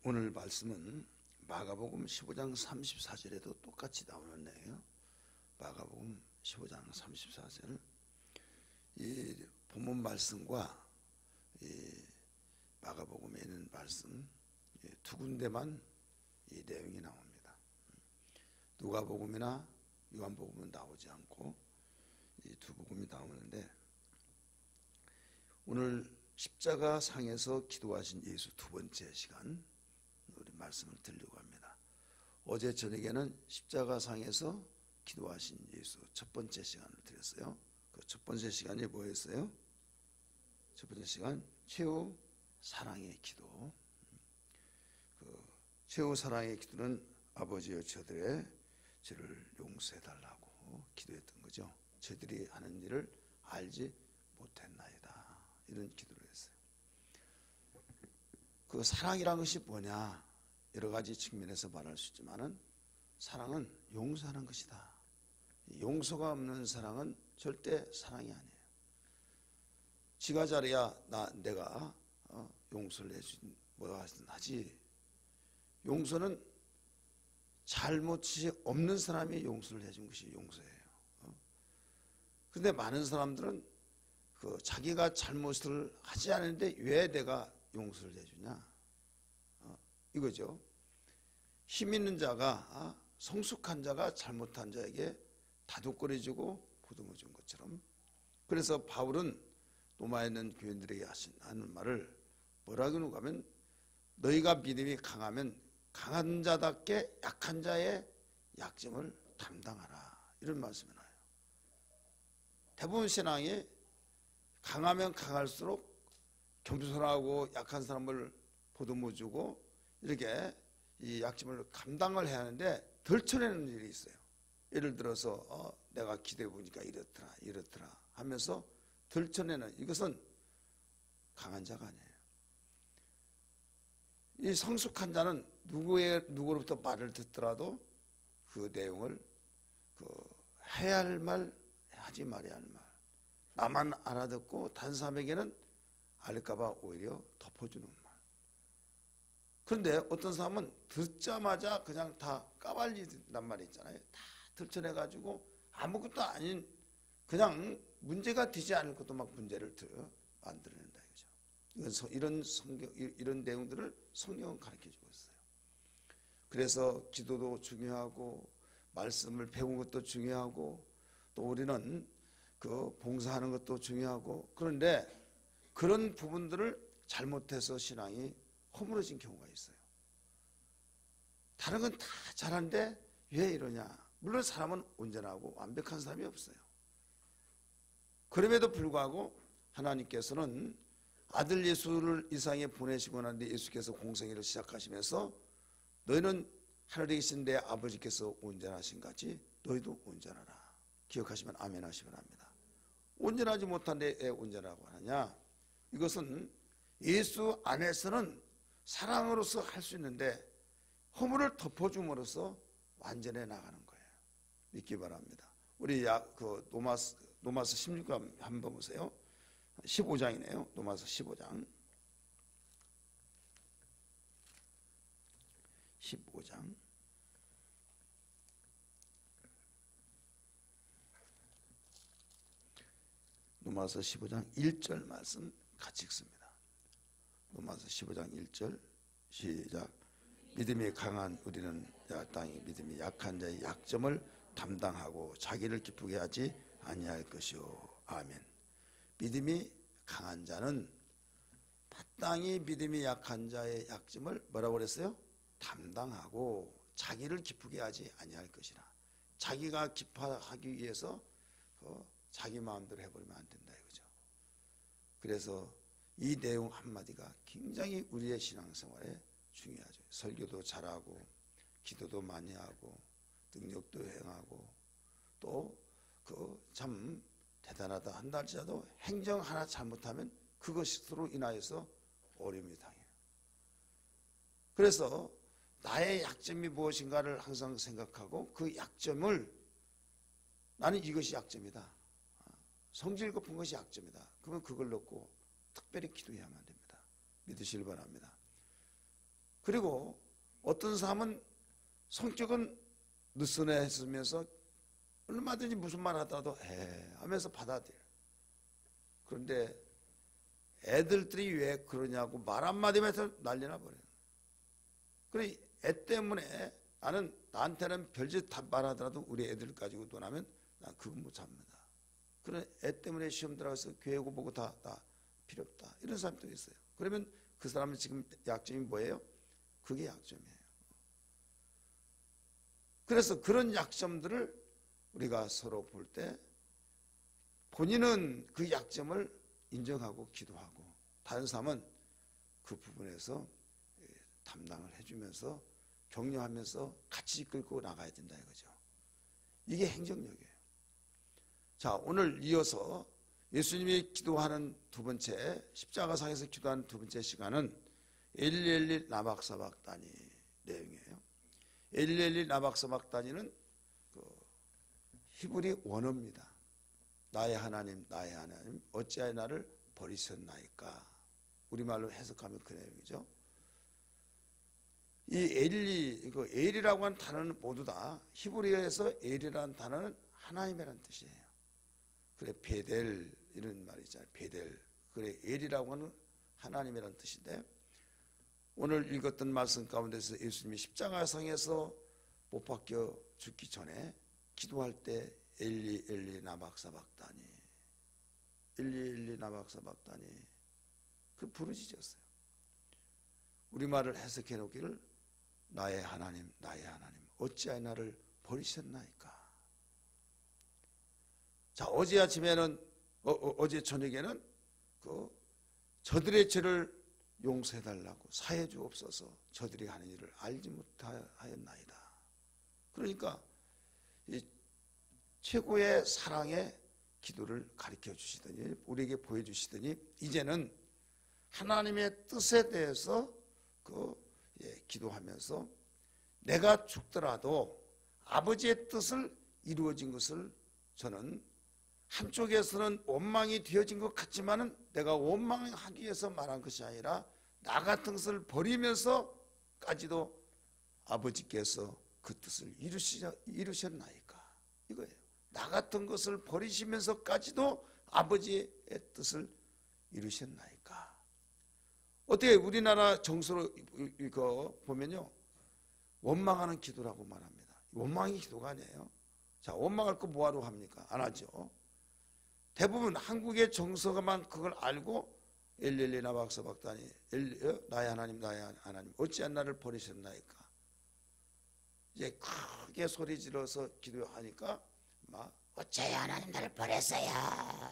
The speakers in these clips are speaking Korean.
오늘 말씀은 마가복음 15장 34절에도 똑같이 나오는 내용이에요. 마가복음 15장 34절. 이 본문 말씀과 이 마가복음에 있는 말씀 두 군데만 이 내용이 나옵니다. 누가복음이나 요한복음은 나오지 않고 이 두 복음이 나오는데, 오늘 십자가 상에서 기도하신 예수 두 번째 시간 우리 말씀을 드리려고 합니다. 어제 저녁에는 십자가 상에서 기도하신 예수 첫 번째 시간을 드렸어요. 그 첫 번째 시간이 뭐였어요? 첫 번째 시간 최후 사랑의 기도. 그 최후 사랑의 기도는 아버지여 저들의 죄를 용서해 달라고 기도했던 거죠. 저들이 하는 일을 알지 못했나이다, 이런 기도를 했어요. 그 사랑이라는 것이 뭐냐, 여러 가지 측면에서 말할 수 있지만은 사랑은 용서하는 것이다. 용서가 없는 사랑은 절대 사랑이 아니에요. 지가 잘해야 내가 용서를 해준 뭐가 하지. 용서는 잘못이 없는 사람이 용서를 해준 것이 용서예요. 그런데 많은 사람들은 자기가 잘못을 하지 않는데 왜 내가 용서를 해주냐, 이거죠. 힘 있는 자가, 성숙한 자가 잘못한 자에게 다독거려주고 보듬어 준 것처럼, 그래서 바울은 로마에 있는 교인들에게 하는 말을 뭐라고 하면, 너희가 믿음이 강하면 강한 자답게 약한 자의 약점을 담당하라, 이런 말씀이 나와요. 대부분 신앙이 강하면 강할수록 겸손하고 약한 사람을 보듬어주고 이렇게 이 약점을 감당을 해야 하는데 덜 쳐내는 일이 있어요. 예를 들어서 내가 기도해 보니까 이렇더라 하면서 덜 쳐내는, 이것은 강한 자가 아니에요. 이 성숙한 자는 누구로부터 말을 듣더라도 그 내용을 해야 할 말, 하지 말아야 할 말, 나만 알아듣고 다른 사람에게는 알까봐 오히려 덮어주는 말. 그런데 어떤 사람은 듣자마자 그냥 다 까발린단 말이 있잖아요. 다 들춰내가지고 아무것도 아닌, 그냥 문제가 되지 않을 것도 막 문제를 만들어낸다 이거죠. 이런 내용들을 성경은 가르쳐주고 있어요. 그래서 기도도 중요하고 말씀을 배우는 것도 중요하고 또 우리는 봉사하는 것도 중요하고, 그런데 그런 부분들을 잘못해서 신앙이 허물어진 경우가 있어요. 다른 건 다 잘하는데 왜 이러냐. 물론 사람은 온전하고 완벽한 사람이 없어요. 그럼에도 불구하고 하나님께서는 아들 예수를 이 세상에 보내시고 난 뒤에 예수께서 공생애를 시작하시면서 너희는 하늘에 계신 내 아버지께서 온전하신 같이 너희도 온전하라. 기억하시면 아멘 하시 바랍니다. 온전하지 못한데 왜 온전하고 하느냐, 이것은 예수 안에서는 사랑으로서 할 수 있는데 허물을 덮어줌으로써 완전해 나가는 거예요. 믿기 바랍니다. 우리 노마스 16강 한번 보세요. 15장이네요. 노마스 15장 노마서 15장 1절 말씀 같이 읽습니다. 노마서 15장 1절 시작. 믿음이 강한 우리는 땅이 믿음이 약한 자의 약점을 담당하고 자기를 기쁘게 하지 아니할 것이요. 아멘. 믿음이 강한 자는 마땅히 믿음이 약한 자의 약점을 뭐라고 그랬어요? 담당하고 자기를 기쁘게 하지 아니할 것이라. 자기가 기뻐하기 위해서 자기 마음대로 해버리면 안 된다 이거죠. 그래서 이 내용 한마디가 굉장히 우리의 신앙생활에 중요하죠. 설교도 잘하고 기도도 많이 하고 능력도 행하고 또 참 대단하다 한다 할지라도 행정 하나 잘못하면 그것으로 인하여서 어려움이 당해요. 그래서 나의 약점이 무엇인가를 항상 생각하고 그 약점을, 나는 이것이 약점이다, 성질 급한 것이 약점이다, 그러면 그걸 놓고 특별히 기도해야만 됩니다. 믿으시길 바랍니다. 그리고 어떤 사람은 성격은 느슨해지면서 얼마든지 무슨 말 하더라도 하면서 받아들여요. 그런데 애들들이 왜 그러냐고 말 한마디만 해서 난리나 버려요. 그래, 애 때문에 나한테는 별짓 말하더라도 우리 애들 가지고 논하면 난 그거 못 참는다. 그런 애 때문에 시험 들어가서 교회 보고 다 필요 없다. 이런 사람도 있어요. 그러면 그 사람은 지금 약점이 뭐예요? 그게 약점이에요. 그래서 그런 약점들을 우리가 서로 볼 때 본인은 그 약점을 인정하고 기도하고 다른 사람은 그 부분에서 담당을 해주면서 격려하면서 같이 이끌고 나가야 된다 이거죠. 이게 행정력이에요. 자, 오늘 이어서 예수님이 기도하는 두 번째, 십자가상에서 기도하는 두 번째 시간은 엘리 엘리 라마 사박다니 내용이에요. 엘리 엘리 라마 사박다니는 히브리 원어입니다. 나의 하나님 나의 하나님 어찌하여 나를 버리셨나이까. 우리말로 해석하면 그 내용이죠. 이 엘이라고 하는 단어는 모두 다 히브리어에서 엘이라는 단어는 하나님이라는 뜻이에요. 그래 베델 이런 말이 있잖아요. 베델. 그래 엘이라고 하는 하나님이라는 뜻인데 오늘 읽었던 말씀 가운데서 예수님이 십자가상에서 못 박혀 죽기 전에 기도할 때 엘리 엘리 나박사박다니 엘리 엘리 나박사박다니 그 부르짖었어요. 우리말을 해석해 놓기를 나의 하나님 나의 하나님 어찌하여 나를 버리셨나이까. 자, 어제 아침에는 어제 저녁에는 저들의 죄를 용서해 달라고 사해 주옵소서 저들이 하는 일을 알지 못하였나이다. 그러니까 이 최고의 사랑의 기도를 가르쳐 주시더니 우리에게 보여주시더니 이제는 하나님의 뜻에 대해서 기도하면서 내가 죽더라도 아버지의 뜻을 이루어진 것을 저는 한쪽에서는 원망이 되어진 것 같지만은 내가 원망하기 위해서 말한 것이 아니라 나 같은 것을 버리면서까지도 아버지께서 그 뜻을 이루셨나이까 이거예요. 나 같은 것을 버리시면서까지도 아버지의 뜻을 이루셨나이까. 어떻게 우리나라 정서로 이거 보면요 원망하는 기도라고 말합니다. 원망이 기도가 아니에요. 자, 원망할 거 뭐하러 합니까? 안 하죠. 대부분 한국의 정서가만 그걸 알고 엘리엘리 나박사박다니 나의 하나님 나의 하나님 어찌한 나를 버리셨나이까. 이제 크게 소리 질러서 기도하니까 막 어찌하여 하나님 나를 버렸어요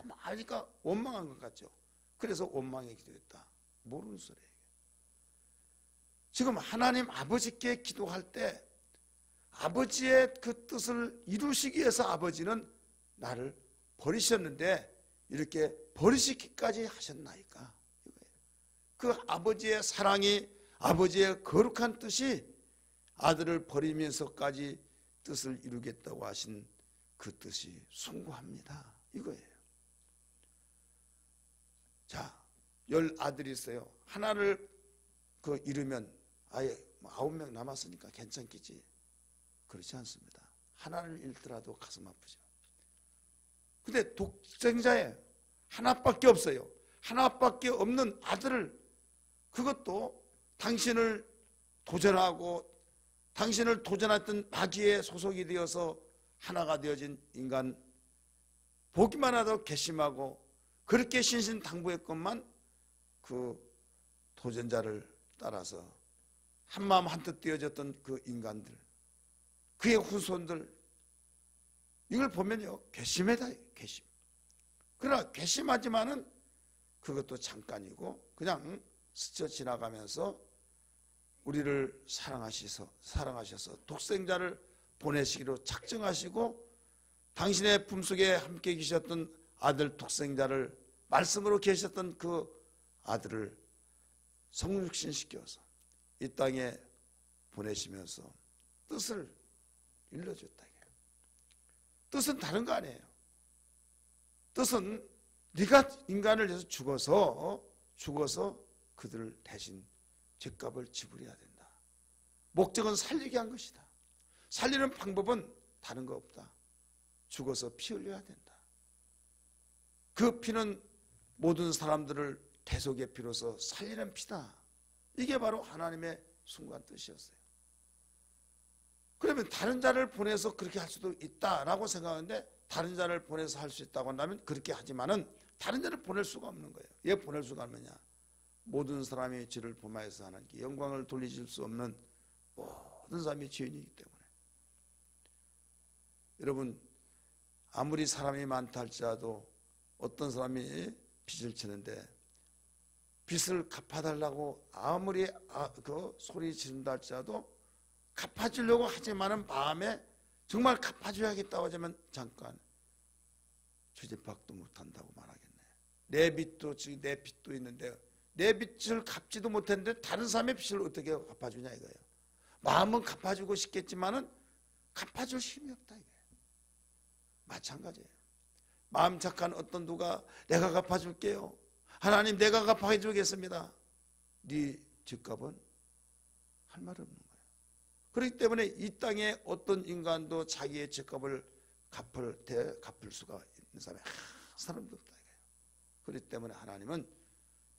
막 하니까 원망한 것 같죠. 그래서 원망의 기도했다. 모르는 소리예요. 지금 하나님 아버지께 기도할 때 아버지의 그 뜻을 이루시기 위해서 아버지는 나를 버리셨는데 이렇게 버리시기까지 하셨나이까. 그 아버지의 사랑이 아버지의 거룩한 뜻이 아들을 버리면서까지 뜻을 이루겠다고 하신 그 뜻이 숭고합니다. 이거예요. 자, 10 아들이 있어요. 하나를 잃으면 아예 9명 남았으니까 괜찮겠지. 그렇지 않습니다. 하나를 잃더라도 가슴 아프죠. 근데 독생자에 하나밖에 없어요. 하나밖에 없는 아들을 그것도 당신을 도전하고 당신을 도전했던 마귀의 소속이 되어서 하나가 되어진 인간 보기만 하도 괘씸하고 그렇게 신신당부했건만 그 도전자를 따라서 한마음 한뜻 되어졌던 그 인간들 그의 후손들 이걸 보면요 괘씸하다. 괘씸. 그러나 괘씸하지만은 그것도 잠깐이고 그냥 스쳐 지나가면서 우리를 사랑하셔서 독생자를 보내시기로 작정하시고 당신의 품속에 함께 계셨던 아들 독생자를 말씀으로 계셨던 그 아들을 성육신시켜서 이 땅에 보내시면서 뜻을 일러줬다. 뜻은 다른 거 아니에요. 뜻은 네가 인간을 위해서 죽어서 그들을 대신 죗값을 지불해야 된다. 목적은 살리게 한 것이다. 살리는 방법은 다른 거 없다. 죽어서 피 흘려야 된다. 그 피는 모든 사람들을 대속의 피로서 살리는 피다. 이게 바로 하나님의 순간 뜻이었어요. 그러면 다른 자를 보내서 그렇게 할 수도 있다라고 생각하는데, 다른 자를 보내서 할 수 있다고 한다면 그렇게 하지만은 다른 자를 보낼 수가 없는 거예요. 왜 보낼 수가 없느냐? 모든 사람이 죄를 범하여서 하나님께 영광을 돌리실 수 없는 모든 사람이 죄인이기 때문에. 여러분, 아무리 사람이 많다 할지라도 어떤 사람이 빚을 지는데 빚을 갚아달라고 아무리 그 소리 지른다 할지라도 갚아주려고 하지만은 마음에 정말 갚아줘야겠다고 하자면 잠깐 죄집박도 못한다고 말하겠네. 내 빚도 지금 내 빚도 있는데 내 빚을 갚지도 못했는데 다른 사람의 빚을 어떻게 갚아주냐 이거예요. 마음은 갚아주고 싶겠지만은 갚아줄 힘이 없다 이거예요. 마찬가지예요. 마음 착한 어떤 누가 내가 갚아줄게요. 하나님 내가 갚아주겠습니다. 네 죗값은 할 말 없는 거예요. 그렇기 때문에 이 땅에 어떤 인간도 자기의 죗값을 갚을 수가 있는 사람이 한 사람도 없다 이거예요. 그렇기 때문에 하나님은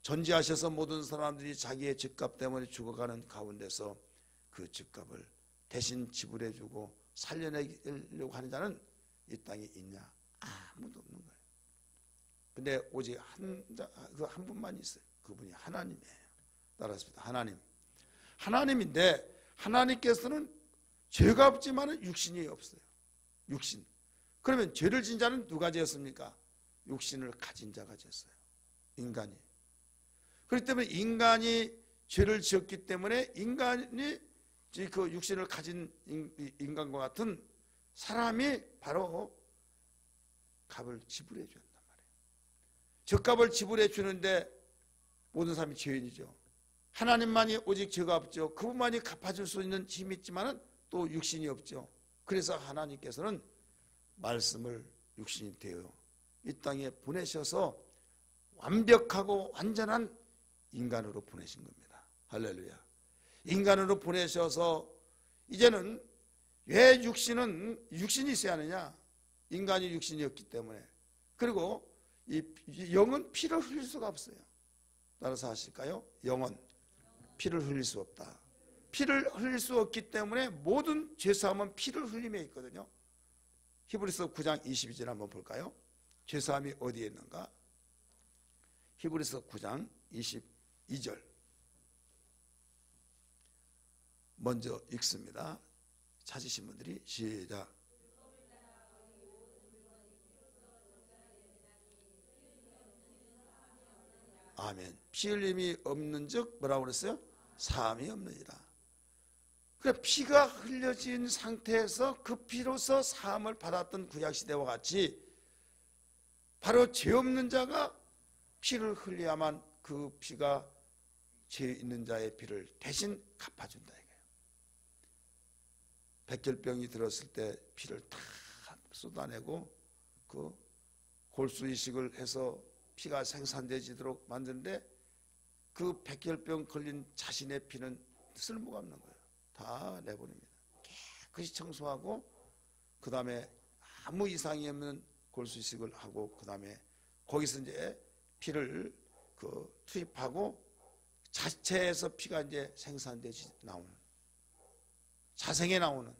존재하셔서 모든 사람들이 자기의 죗값 때문에 죽어가는 가운데서 그 죗값을 대신 지불해주고 살려내려고 하는 자는 이 땅에 있냐? 아무도 없는 거예요. 근데 오직 한 분만 있어요. 그분이 하나님이에요. 따라합시다. 하나님인데 하나님께서는 죄가 없지만 육신이 없어요. 육신. 그러면 죄를 진 자는 누가 지었습니까? 육신을 가진 자가 지었어요. 인간이. 그렇기 때문에 인간이 죄를 지었기 때문에 인간이 그 육신을 가진 인간과 같은 사람이 바로 값을 지불해 준단 말이에요. 죗값을 지불해 주는데 모든 사람이 죄인이죠. 하나님만이 오직 죄가 없죠. 그분만이 갚아줄 수 있는 힘이 있지만 또 육신이 없죠. 그래서 하나님께서는 말씀을 육신이 되어 이 땅에 보내셔서 완벽하고 완전한 인간으로 보내신 겁니다. 할렐루야. 인간으로 보내셔서 이제는 왜 육신이 있어야 하느냐? 인간이 육신이었기 때문에. 그리고 이 영은 피를 흘릴 수가 없어요. 따라서 하실까요? 영은 피를 흘릴 수 없다. 피를 흘릴 수 없기 때문에 모든 죄사함은 피를 흘림에 있거든요. 히브리서 9장 22절 한번 볼까요? 죄사함이 어디에 있는가? 히브리서 9장 22절 먼저 읽습니다. 찾으신 분들이 시작. 아멘. 피 흘림이 없는 즉 뭐라고 그랬어요? 사함이 없느니라. 그래, 피가 흘려진 상태에서 그 피로서 사함을 받았던 구약시대와 같이 바로 죄 없는 자가 피를 흘려야만 그 피가 죄 있는 자의 피를 대신 갚아준다 이거예요. 백혈병이 들었을 때 피를 다 쏟아내고 그 골수 이식을 해서 피가 생산되지도록 만드는데 그 백혈병 걸린 자신의 피는 쓸모가 없는 거예요. 다 내보냅니다. 깨끗이 청소하고 그 다음에 아무 이상이 없는 골수 이식을 하고 그 다음에 거기서 이제 피를 투입하고 자체에서 피가 이제 생산되지 나오는, 자생에 나오는.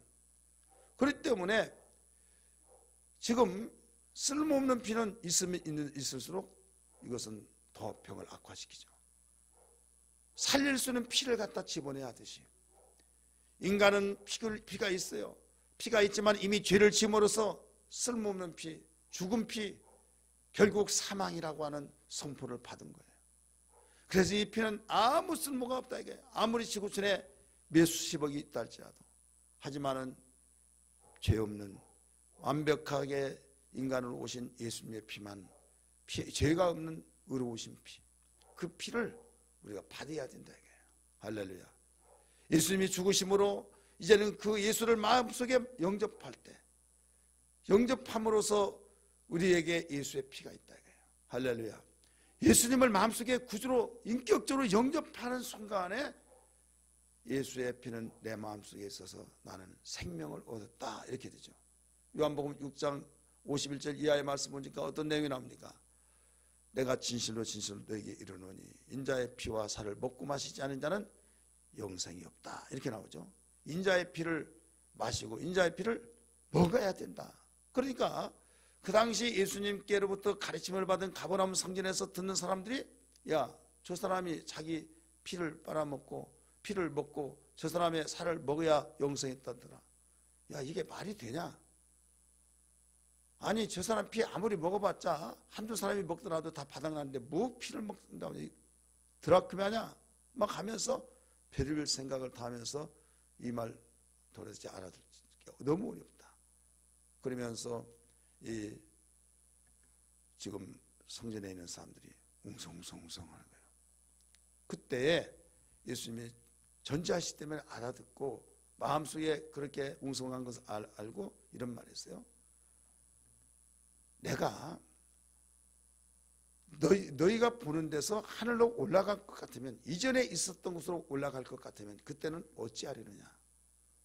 그렇기 때문에 지금 쓸모없는 피는 있을수록 이것은 더 병을 악화시키죠. 살릴 수 있는 피를 갖다 집어내야 하듯이 인간은 피가 있어요. 피가 있지만 이미 죄를 지음으로써 쓸모없는 피, 죽은 피, 결국 사망이라고 하는 선포를 받은 거예요. 그래서 이 피는 아무 쓸모가 없다 이게. 아무리 지구촌에 몇 수십억이 있다 할지라도. 하지만은 죄 없는 완벽하게 인간으로 오신 예수님의 피만, 죄가 없는 의로우신 피, 그 피를 우리가 받아야 된다 이거예요. 할렐루야. 예수님이 죽으심으로 이제는 그 예수를 마음속에 영접할 때, 영접함으로써 우리에게 예수의 피가 있다 이거예요. 할렐루야. 예수님을 마음속에 구주로 인격적으로 영접하는 순간에 예수의 피는 내 마음속에 있어서 나는 생명을 얻었다, 이렇게 되죠. 요한복음 6장 51절 이하의 말씀 보니까 어떤 내용이 나옵니까? 내가 진실로 진실로 너에게 이르노니 인자의 피와 살을 먹고 마시지 않은 자는 영생이 없다, 이렇게 나오죠. 인자의 피를 마시고 인자의 피를 먹어야 된다. 그러니까 그 당시 예수님께로부터 가르침을 받은 가버나움 성전에서 듣는 사람들이, 야, 저 사람이 자기 피를 빨아먹고 피를 먹고 저 사람의 살을 먹어야 영생이 있다더라. 야, 이게 말이 되냐? 아니, 저 사람 피 아무리 먹어봤자 한두 사람이 먹더라도 다 바닥나는데 뭐 피를 먹는다고 드라크메냐? 막 하면서 별의별 생각을 다 하면서 이 말 도대체 알아듣기 너무 어렵다. 그러면서 이 지금 성전에 있는 사람들이 웅성웅성 하는 거예요. 그때 예수님이 전지하시기 때문에 알아듣고 마음속에 그렇게 웅성한 것을 알고 이런 말을 했어요. 내가 너희가 보는 데서 하늘로 올라갈 것 같으면, 이전에 있었던 곳으로 올라갈 것 같으면 그때는 어찌하려느냐.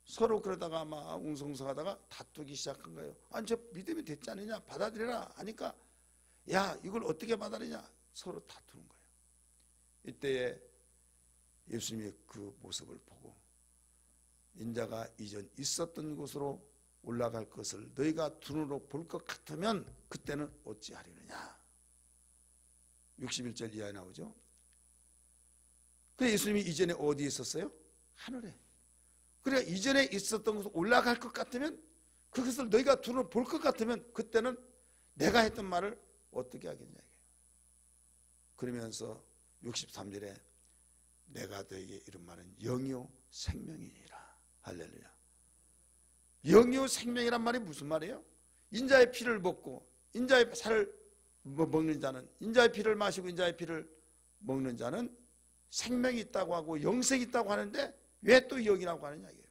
서로 그러다가 막 웅성웅성하다가 다투기 시작한 거예요. 아니, 저 믿음이 됐지 않느냐, 받아들여라 하니까, 야, 이걸 어떻게 받아들이냐, 서로 다투는 거예요. 이때에 예수님이 그 모습을 보고 인자가 이전 있었던 곳으로 올라갈 것을 너희가 두 눈으로 볼 것 같으면 그때는 어찌하려느냐. 61절 이하에 나오죠. 그래서 예수님이 이전에 어디에 있었어요? 하늘에. 그러니까 이전에 있었던 곳으로 올라갈 것 같으면, 그것을 너희가 두 눈으로 볼 것 같으면 그때는 내가 했던 말을 어떻게 하겠냐. 그러면서 63절에 내가 너에게 이런 말은 영이요 생명이니라. 할렐루야. 영이요 생명이란 말이 무슨 말이에요? 인자의 피를 먹고 인자의 살을 먹는 자는, 인자의 피를 마시고 인자의 피를 먹는 자는 생명이 있다고 하고 영생이 있다고 하는데 왜 또 영이라고 하느냐 이게요.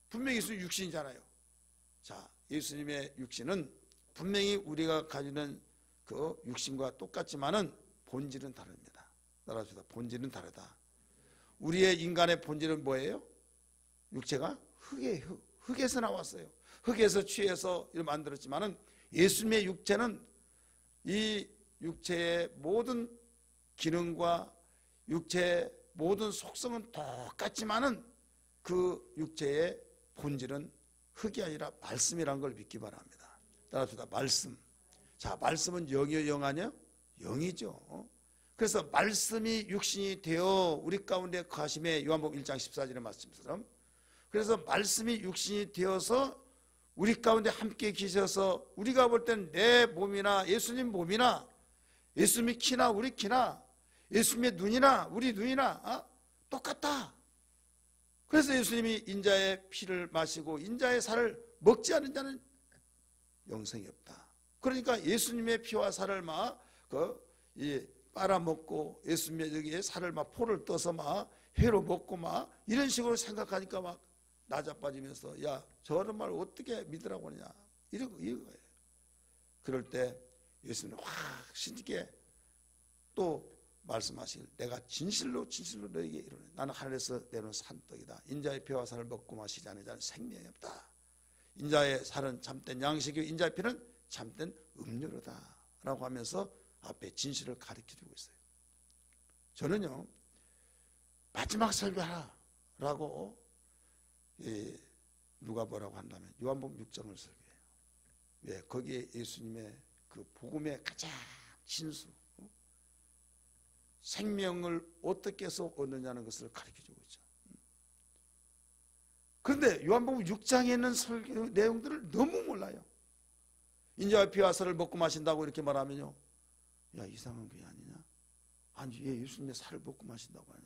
분명히 예수님 육신이잖아요. 자, 예수님의 육신은 분명히 우리가 가지는 그 육신과 똑같지만은 본질은 다릅니다. 따라합시다. 본질은 다르다. 우리의 인간의 본질은 뭐예요? 육체가 흙이에요. 흙에서 나왔어요. 흙에서 취해서 이렇게 만들었지만은 예수님의 육체는 이 육체의 모든 기능과 육체의 모든 속성은 똑같지만은 그 육체의 본질은 흙이 아니라 말씀이라는 걸 믿기 바랍니다. 따라합시다. 말씀. 자, 말씀은 영이요 영 아니에요? 영이죠. 그래서 말씀이 육신이 되어 우리 가운데 거하심에, 요한복음 1장 14절의 말씀처럼, 그래서 말씀이 육신이 되어서 우리 가운데 함께 계셔서 우리가 볼 땐 내 몸이나 예수님 몸이나 예수님의 키나 우리 키나 예수님의 눈이나 우리 눈이나 똑같다. 그래서 예수님이 인자의 피를 마시고 인자의 살을 먹지 않은 자는 영생이 없다. 그러니까 예수님의 피와 살을 빨아먹고 예수님의 여기에 살을 포를 떠서 회로 먹고 이런 식으로 생각하니까 나자빠지면서, 야, 저런 말 어떻게 믿으라고 하느냐, 이거예요. 그럴 때 예수님은 확실히 또 말씀하시길, 내가 진실로 진실로 너에게 이르노니 나는 하늘에서 내려온 산떡이다. 인자의 피와 살을 먹고 마시지 않은 자는 생명이 없다. 인자의 살은 참된 양식이요 인자의 피는 참된 음료로다 라고 하면서 앞에 진실을 가르쳐주고 있어요. 저는요, 마지막 설교하라 라고 누가 뭐라고 한다면 요한복음 6장을 설교해요. 왜? 거기에 예수님의 그 복음의 가장 진수, 생명을 어떻게 해서 얻느냐는 것을 가르쳐주고 있죠. 그런데 요한복음 6장에 있는 설교 내용들을 너무 몰라요. 인자와 피와 살을 먹고 마신다고 이렇게 말하면요, 야, 이상한 게 아니냐? 아니, 왜 예수님의 살을 먹고 마신다고 하냐?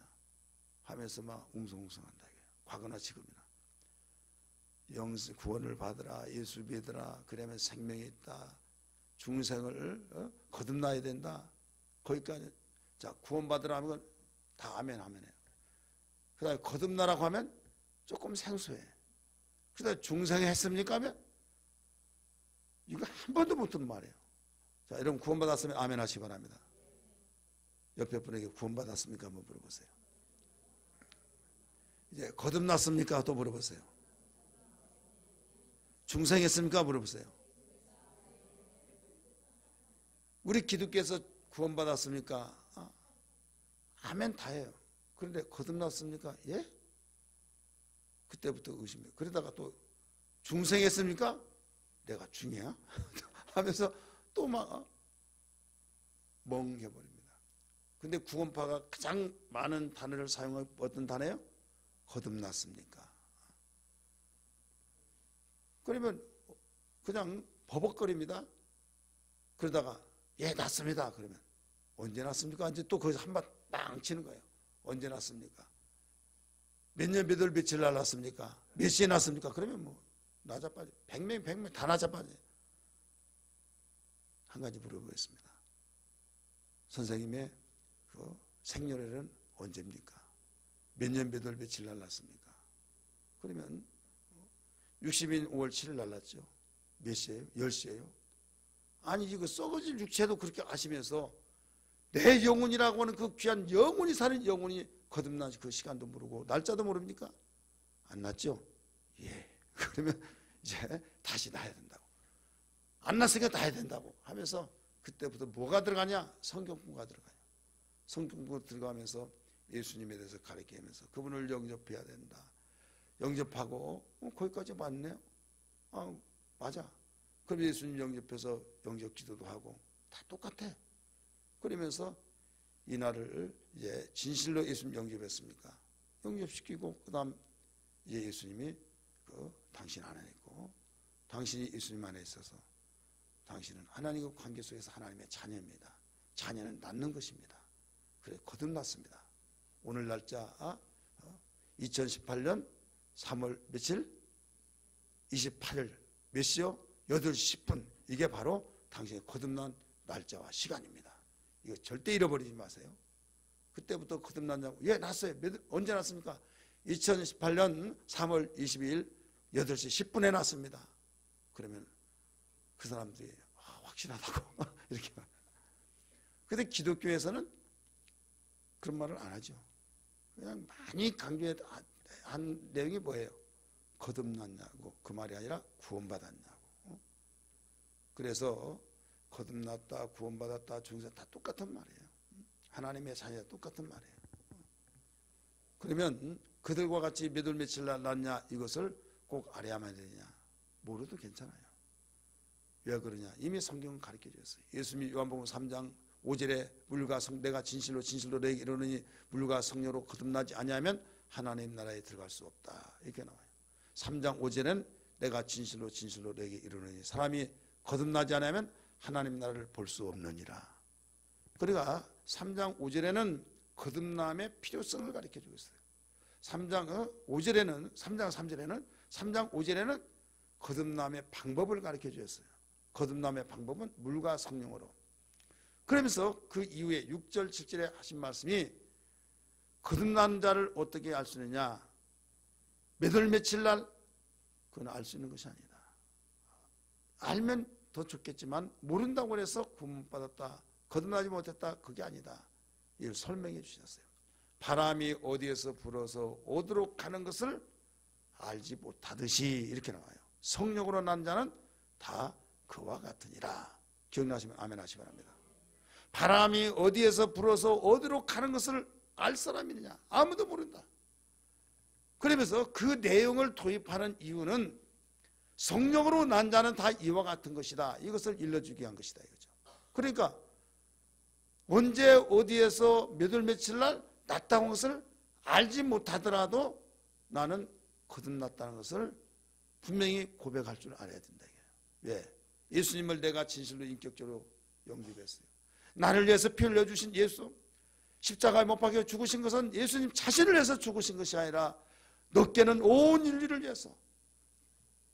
하면서 웅성웅성한다. 과거나 지금이나. 영생 구원을 받으라, 예수 믿으라, 그러면 생명이 있다, 중생을 거듭나야 된다. 거기까지. 자, 구원받으라 하면 다 아멘 아멘해요. 그 다음에 거듭나라고 하면 조금 생소해. 그 다음에 중생에 했습니까 하면 이거 한 번도 못 듣는 말이에요. 자, 여러분 구원받았으면 아멘 하시기 바랍니다. 옆에 분에게 구원받았습니까 한번 물어보세요. 이제 거듭났습니까? 또 물어보세요. 중생했습니까? 물어보세요. 우리 기독교에서 구원받았습니까? 아멘 다해요. 그런데 거듭났습니까? 예? 그때부터 의심해요. 그러다가 또 중생했습니까? 내가 중이야? 하면서 또 막 멍해버립니다. 근데 구원파가 가장 많은 단어를 사용한 어떤 단어예요? 거듭났습니까? 그러면 그냥 버벅거립니다. 그러다가 예 났습니다. 그러면 언제 났습니까? 이제 또 거기서 한번 빵 치는 거예요. 언제 났습니까? 몇 년 몇 월 며칠 날 났습니까? 몇 시에 났습니까? 그러면 뭐 나자빠져. 100명 다 나자빠져요. 한 가지 물어보겠습니다. 선생님의 그 생년월일은 언제입니까? 몇 년 몇 월 며칠 날 났습니까? 그러면 60인 5월 7일 날 났죠. 몇 시에요? 10시에요? 아니 이거 썩어질 육체도 그렇게 아시면서 내 영혼이라고 하는 그 귀한 영혼이 사는 영혼이 거듭난 그 시간도 모르고 날짜도 모릅니까? 안 났죠? 예. 그러면 이제 다시 나야 된다고. 안 났으니까 나야 된다고 하면서 그때부터 뭐가 들어가냐? 성경공부가 들어가요. 성경공부 들어가면서 예수님에 대해서 가르치면서 그분을 영접해야 된다. 영접하고 거기까지 맞네요. 맞아. 그럼 예수님 영접해서 영접 기도도 하고 다 똑같아. 그러면서 이날을 이제 진실로 예수님 영접했습니까? 영접시키고 그다음 이제 예수님이 당신 안에 있고 당신이 예수님 안에 있어서 당신은 하나님과 관계 속에서 하나님의 자녀입니다. 자녀는 낳는 것입니다. 그래 거듭났습니다. 오늘 날짜 2018년 3월 며칠? 28일 몇 시요? 8시 10분. 이게 바로 당신의 거듭난 날짜와 시간입니다. 이거 절대 잃어버리지 마세요. 그때부터 거듭났냐고. 예, 났어요. 언제 났습니까? 2018년 3월 22일 8시 10분에 났습니다. 그러면 그 사람들이 확실하다고 이렇게 말해요. 근데 기독교에서는 그런 말을 안 하죠. 그냥 많이 강조한 내용이 뭐예요? 거듭났냐고. 그 말이 아니라 구원받았냐고. 그래서 거듭났다, 구원받았다, 중생 다 똑같은 말이에요. 하나님의 자녀 똑같은 말이에요. 그러면 그들과 같이 몇 월 며칠 날 났냐 이것을 꼭 알아야만 되느냐? 모르도 괜찮아요. 왜 그러냐? 이미 성경은 가르쳐 주셨어요. 예수님이 요한복음 3장 5절에 물과 성 내가 진실로 너에게 이르노니 물과 성령으로 거듭나지 아니하면 하나님 나라에 들어갈 수 없다. 이렇게 나와요. 3장 5절에는 내가 진실로 너에게 이르노니 사람이 거듭나지 않으면 하나님 나라를 볼 수 없느니라. 그러니까 3장 5절에는 거듭남의 필요성을 가르쳐 주고 있어요. 3장 5절에는 거듭남의 방법을 가르쳐 주셨어요. 거듭남의 방법은 물과 성령으로. 그러면서 그 이후에 6절 7절에 하신 말씀이 거듭난 자를 어떻게 알 수 있느냐? 몇 월 며칠 날 그건 알 수 있는 것이 아니다. 알면 더 좋겠지만 모른다고 해서 구원받았다, 거듭나지 못했다, 그게 아니다. 이걸 설명해 주셨어요. 바람이 어디에서 불어서 어디로 가는 것을 알지 못하듯이 이렇게 나와요. 성령으로 난 자는 다 그와 같으니라. 기억나시면 아멘 하시기 바랍니다. 바람이 어디에서 불어서 어디로 가는 것을 알 사람이느냐? 아무도 모른다. 그러면서 그 내용을 도입하는 이유는 성령으로 난 자는 다 이와 같은 것이다. 이것을 일러주기 위한 것이다. 이거죠. 그러니까 언제 어디에서 몇 월 며칠 날 났다는 것을 알지 못하더라도 나는 거듭났다는 것을 분명히 고백할 줄 알아야 된다. 왜? 예수님을 내가 진실로 인격적으로 영접했어요. 나를 위해서 피 흘려주신 예수, 십자가에 못 박혀 죽으신 것은 예수님 자신을 위해서 죽으신 것이 아니라 너께는 온 인류를 위해서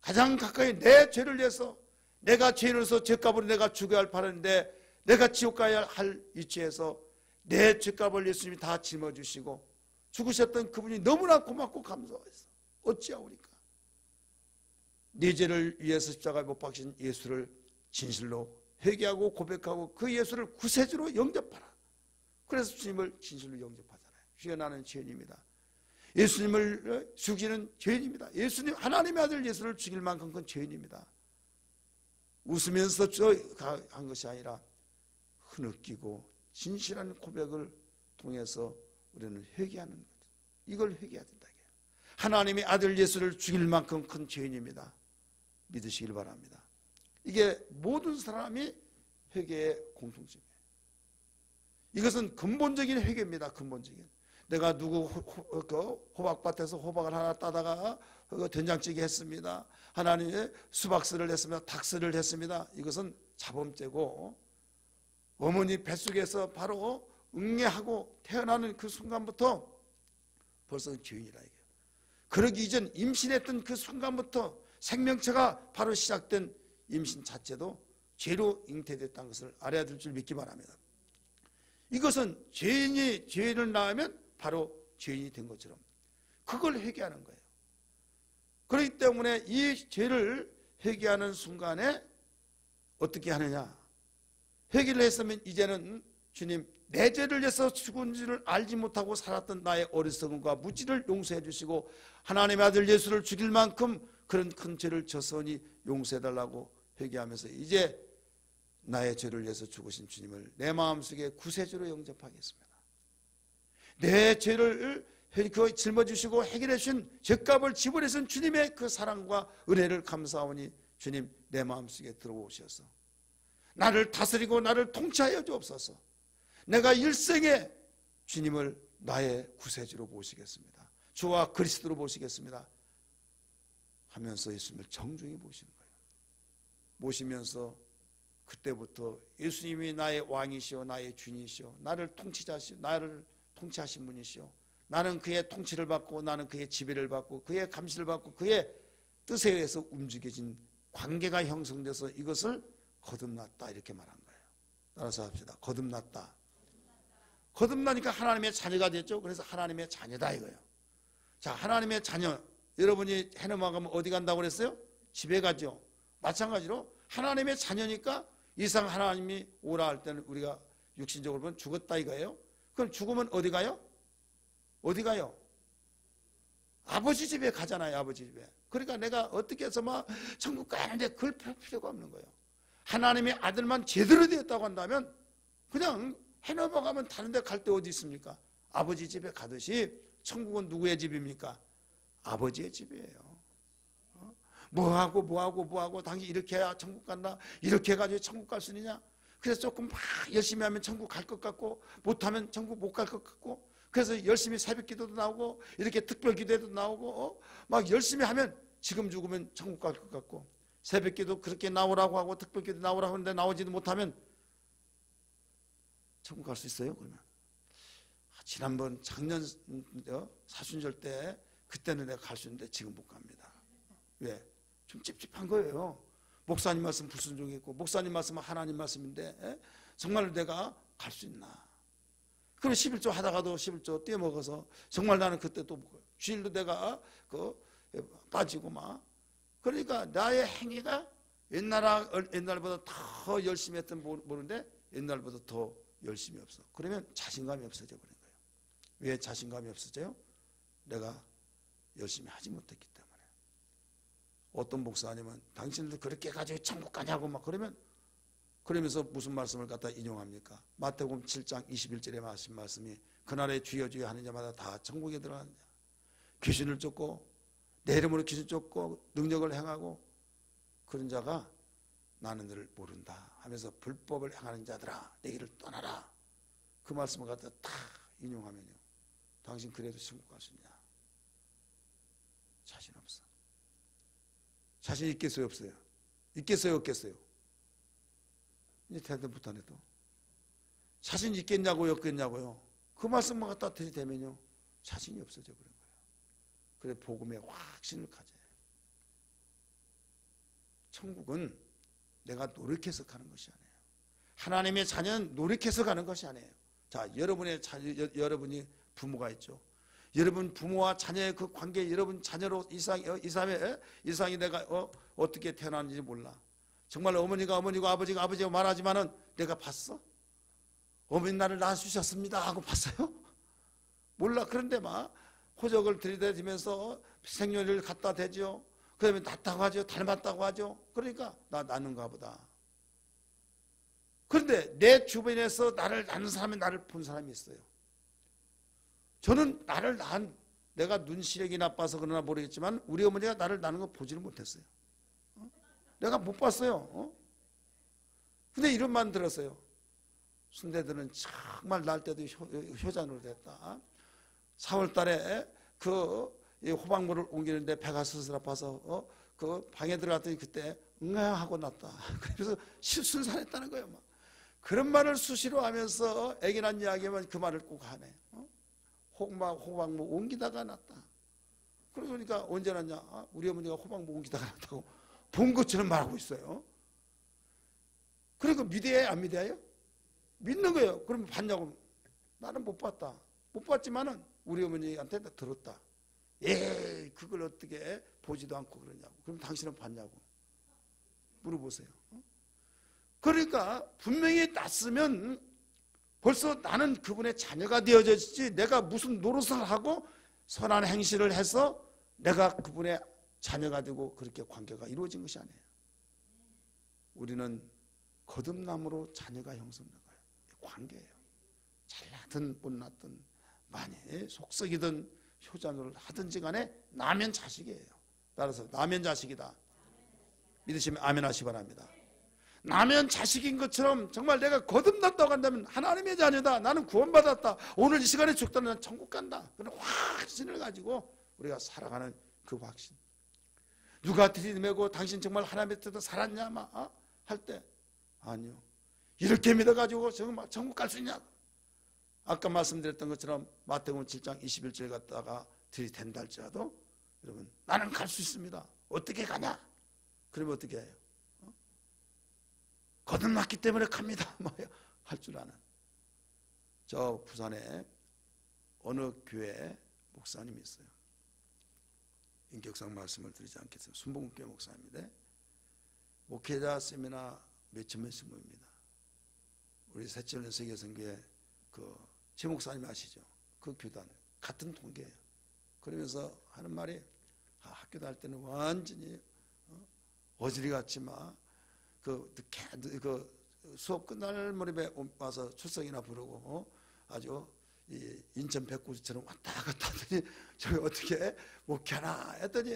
가장 가까이 내 죄를 위해서 내가 죄인으로서 죄값으로 내가 죽어야 할 판인데 내가 지옥 가야 할 위치에서 내 죄값을 예수님이 다 짊어지시고 죽으셨던 그분이 너무나 고맙고 감사해서 어찌하오니까 네 죄를 위해서 십자가에 못 박힌 예수를 진실로 회개하고 고백하고 그 예수를 구세주로 영접하라. 그래서 주님을 진실로 영접하잖아요. 주여 나는 죄인입니다. 예수님을 죽이는 죄인입니다. 예수님 하나님의 아들 예수를 죽일 만큼 큰 죄인입니다. 웃으면서 한 것이 아니라 흐느끼고 진실한 고백을 통해서 우리는 회개하는 것. 이걸 회개해야 된다. 하나님의 아들 예수를 죽일 만큼 큰 죄인입니다. 믿으시길 바랍니다. 이게 모든 사람이 회개의 공통점이에요. 이것은 근본적인 회개입니다. 근본적인. 내가 누구 호박밭에서 호박을 하나 따다가 된장찌개 했습니다. 하나님의 수박스를 했습니다. 닭스를 했습니다. 이것은 자범죄고, 어머니 뱃속에서 바로 응애하고 태어나는 그 순간부터 벌써 죄인이라 이게. 그러기 이전 임신했던 그 순간부터 생명체가 바로 시작된 임신 자체도 죄로 잉태됐다는 것을 알아야 될 줄 믿기 바랍니다. 이것은 죄인이 죄를 낳으면 바로 죄인이 된 것처럼 그걸 회개하는 거예요. 그렇기 때문에 이 죄를 회개하는 순간에 어떻게 하느냐, 회개를 했으면 이제는 주님, 내 죄를 위해서 죽은 줄을 알지 못하고 살았던 나의 어리석음과 무지를 용서해 주시고 하나님의 아들 예수를 죽일 만큼 그런 큰 죄를 졌으니 용서해 달라고 회개하면서 이제 나의 죄를 위해서 죽으신 주님을 내 마음속에 구세주로 영접하겠습니다. 내 죄를 짊어지시고 해결해 주신 죄값을 지불해준 주님의 그 사랑과 은혜를 감사하오니 주님, 내 마음속에 들어오셔서 나를 다스리고 나를 통치하여 주옵소서. 내가 일생에 주님을 나의 구세주로 모시겠습니다. 주와 그리스도로 모시겠습니다 하면서 예수님을 정중히 모시는 거예요. 모시면서 그때부터 예수님이 나의 왕이시오, 나의 주인이시오, 나를 통치자시오, 나를 통치하신 분이시오, 나는 그의 통치를 받고 나는 그의 지배를 받고 그의 감시를 받고 그의 뜻에 의해서 움직여진 관계가 형성돼서 이것을 거듭났다 이렇게 말한 거예요. 따라서 합시다. 거듭났다. 거듭나니까 하나님의 자녀가 됐죠. 그래서 하나님의 자녀다 이거예요. 자, 하나님의 자녀, 여러분이 해 넘어가면 어디 간다고 그랬어요? 집에 가죠. 마찬가지로 하나님의 자녀니까 이상 하나님이 오라 할 때는 우리가 육신적으로 보면 죽었다 이거예요. 그럼 죽으면 어디 가요? 어디 가요? 아버지 집에 가잖아요. 아버지 집에. 그러니까 내가 어떻게 해서 막 천국 가는데 그걸 필요가 없는 거예요. 하나님의 아들만 제대로 되었다고 한다면 그냥 해 넘어가면 다른 데 갈 데 어디 있습니까? 아버지 집에 가듯이 천국은 누구의 집입니까? 아버지의 집이에요. 뭐하고 당신 이렇게 해야 천국 간다, 이렇게 해가지고 천국 갈 수 있느냐? 그래서 조금 막 열심히 하면 천국 갈 것 같고 못하면 천국 못 갈 것 같고, 그래서 열심히 새벽 기도도 나오고 이렇게 특별 기도도 나오고 막 열심히 하면 지금 죽으면 천국 갈 것 같고, 새벽 기도 그렇게 나오라고 하고 특별 기도 나오라고 하는데 나오지도 못하면 천국 갈 수 있어요? 그러면 지난번 작년 사순절 때 그때는 내가 갈 수 있는데 지금 못 갑니다. 왜? 좀 찝찝한 거예요. 목사님 말씀 불순종했고 목사님 말씀은 하나님 말씀인데 정말 내가 갈 수 있나? 그럼 11조 하다가도 11조 떼먹어서 정말 나는 그때 또 주일도 내가 빠지고 막, 그러니까 나의 행위가 옛날보다 더 열심히 했던 모르는데 옛날보다 더 열심히 없어. 그러면 자신감이 없어져 버린 거예요. 왜 자신감이 없어져요? 내가 열심히 하지 못했기 때문에. 어떤 목사님은 당신들 그렇게 가지고 천국 가냐고 막 그러면서 무슨 말씀을 갖다 인용합니까? 마태복음 7장 21절에 하신 말씀이 그날에 주여 주여 하는 자마다 다 천국에 들어가느냐. 귀신을 쫓고 내 이름으로 귀신 쫓고 능력을 행하고 그런 자가 나는 너를 모른다 하면서 불법을 행하는 자들아 내 길을 떠나라. 그 말씀을 갖다 다 인용하면요, 당신 그래도 천국 갈 수 있냐? 자신 없어. 자신 있겠어요? 없어요? 있겠어요? 없겠어요? 이제 대답부터 안 해도 자신 있겠냐고요? 없겠냐고요? 그 말씀만 갖다 들이대면요 자신이 없어져 버린 거예요. 그래 복음에 확신을 가져요. 천국은 내가 노력해서 가는 것이 아니에요. 하나님의 자녀는 노력해서 가는 것이 아니에요. 자, 여러분의 자녀, 여러분이 부모가 있죠. 여러분 부모와 자녀의 그 관계, 여러분 자녀로 이상이 내가 어떻게 태어났는지 몰라. 정말 어머니가 어머니고 아버지가 아버지고 말하지만은 내가 봤어? 어머니 나를 낳아주셨습니다 하고 봤어요? 몰라. 그런데 막 호적을 들이대면서 생년을 갖다 대죠. 그다음에 낫다고 하죠. 닮았다고 하죠. 그러니까 나 낳는가 보다. 그런데 내 주변에서 나를 낳는 사람이 나를 본 사람이 있어요. 저는 나를 낳은, 내가 눈 시력이 나빠서 그러나 모르겠지만 우리 어머니가 나를 낳는 거 보지를 못했어요. 내가 못 봤어요. 근데 이런 말 들었어요. 순대들은 정말 날 때도 효자노릇 했다. 4월 달에 그 호박물을 옮기는데 배가 스스로 아파서 그 방에 들어갔더니 그때 응하고 났다. 그래서 실술살했다는 거예요. 막. 그런 말을 수시로 하면서 애기 난 이야기하면 그 말을 꼭 하네. 호박물 옮기다가 났다. 그러니까 언제 났냐? 우리 어머니가 호박물 옮기다가 났다고 본 것처럼 말하고 있어요. 그리고 믿어야 안 믿어요? 믿는 거예요. 그러면 봤냐고? 나는 못 봤다. 못 봤지만은 우리 어머니한테 들었다. 에이, 그걸 어떻게 보지도 않고 그러냐고. 그럼 당신은 봤냐고 물어보세요. 그러니까 분명히 났으면 벌써 나는 그분의 자녀가 되어졌지, 내가 무슨 노릇을 하고 선한 행실을 해서 내가 그분의 자녀가 되고 그렇게 관계가 이루어진 것이 아니에요. 우리는 거듭남으로 자녀가 형성된 거예요. 관계예요. 잘나든 못났든 많이 속썩이든 효자노를 하든지 간에 나면 자식이에요. 따라서 나면 자식이다. 믿으시면 아멘 하시기 바랍니다. 나면 자식인 것처럼 정말 내가 거듭났다고 한다면 하나님의 자녀다. 나는 구원받았다. 오늘 이 시간에 죽더라도 난 천국 간다. 그런 확신을 가지고 우리가 살아가는 그 확신. 누가 들이매고 당신 정말 하나님의 뜻대로 살았냐 할 때 아니요. 이렇게 믿어가지고 정말 천국 갈 수 있냐? 아까 말씀드렸던 것처럼 마태복음 7장 21절 갔다가 들이댄다 할지라도 여러분 나는 갈 수 있습니다. 어떻게 가냐? 그러면 어떻게 해요? 거듭났기 때문에 갑니다. 할 줄 아는. 저 부산에 어느 교회 목사님이 있어요. 인격상 말씀을 드리지 않겠어요. 순복음교회 목사님인데 목회자 세미나 몇천 명씩 모입니다. 우리 셋째 세계선교회 그 최 목사님 아시죠? 그 교단 같은 동계예요. 그러면서 하는 말이 학교 다닐 때는 완전히 어지리 같지 마. 그 수업 끝날 무렵에 와서 출석이나 부르고 아주 이 인천 백구지처럼 왔다 갔다 하더니 저기 어떻게 목회하나 했더니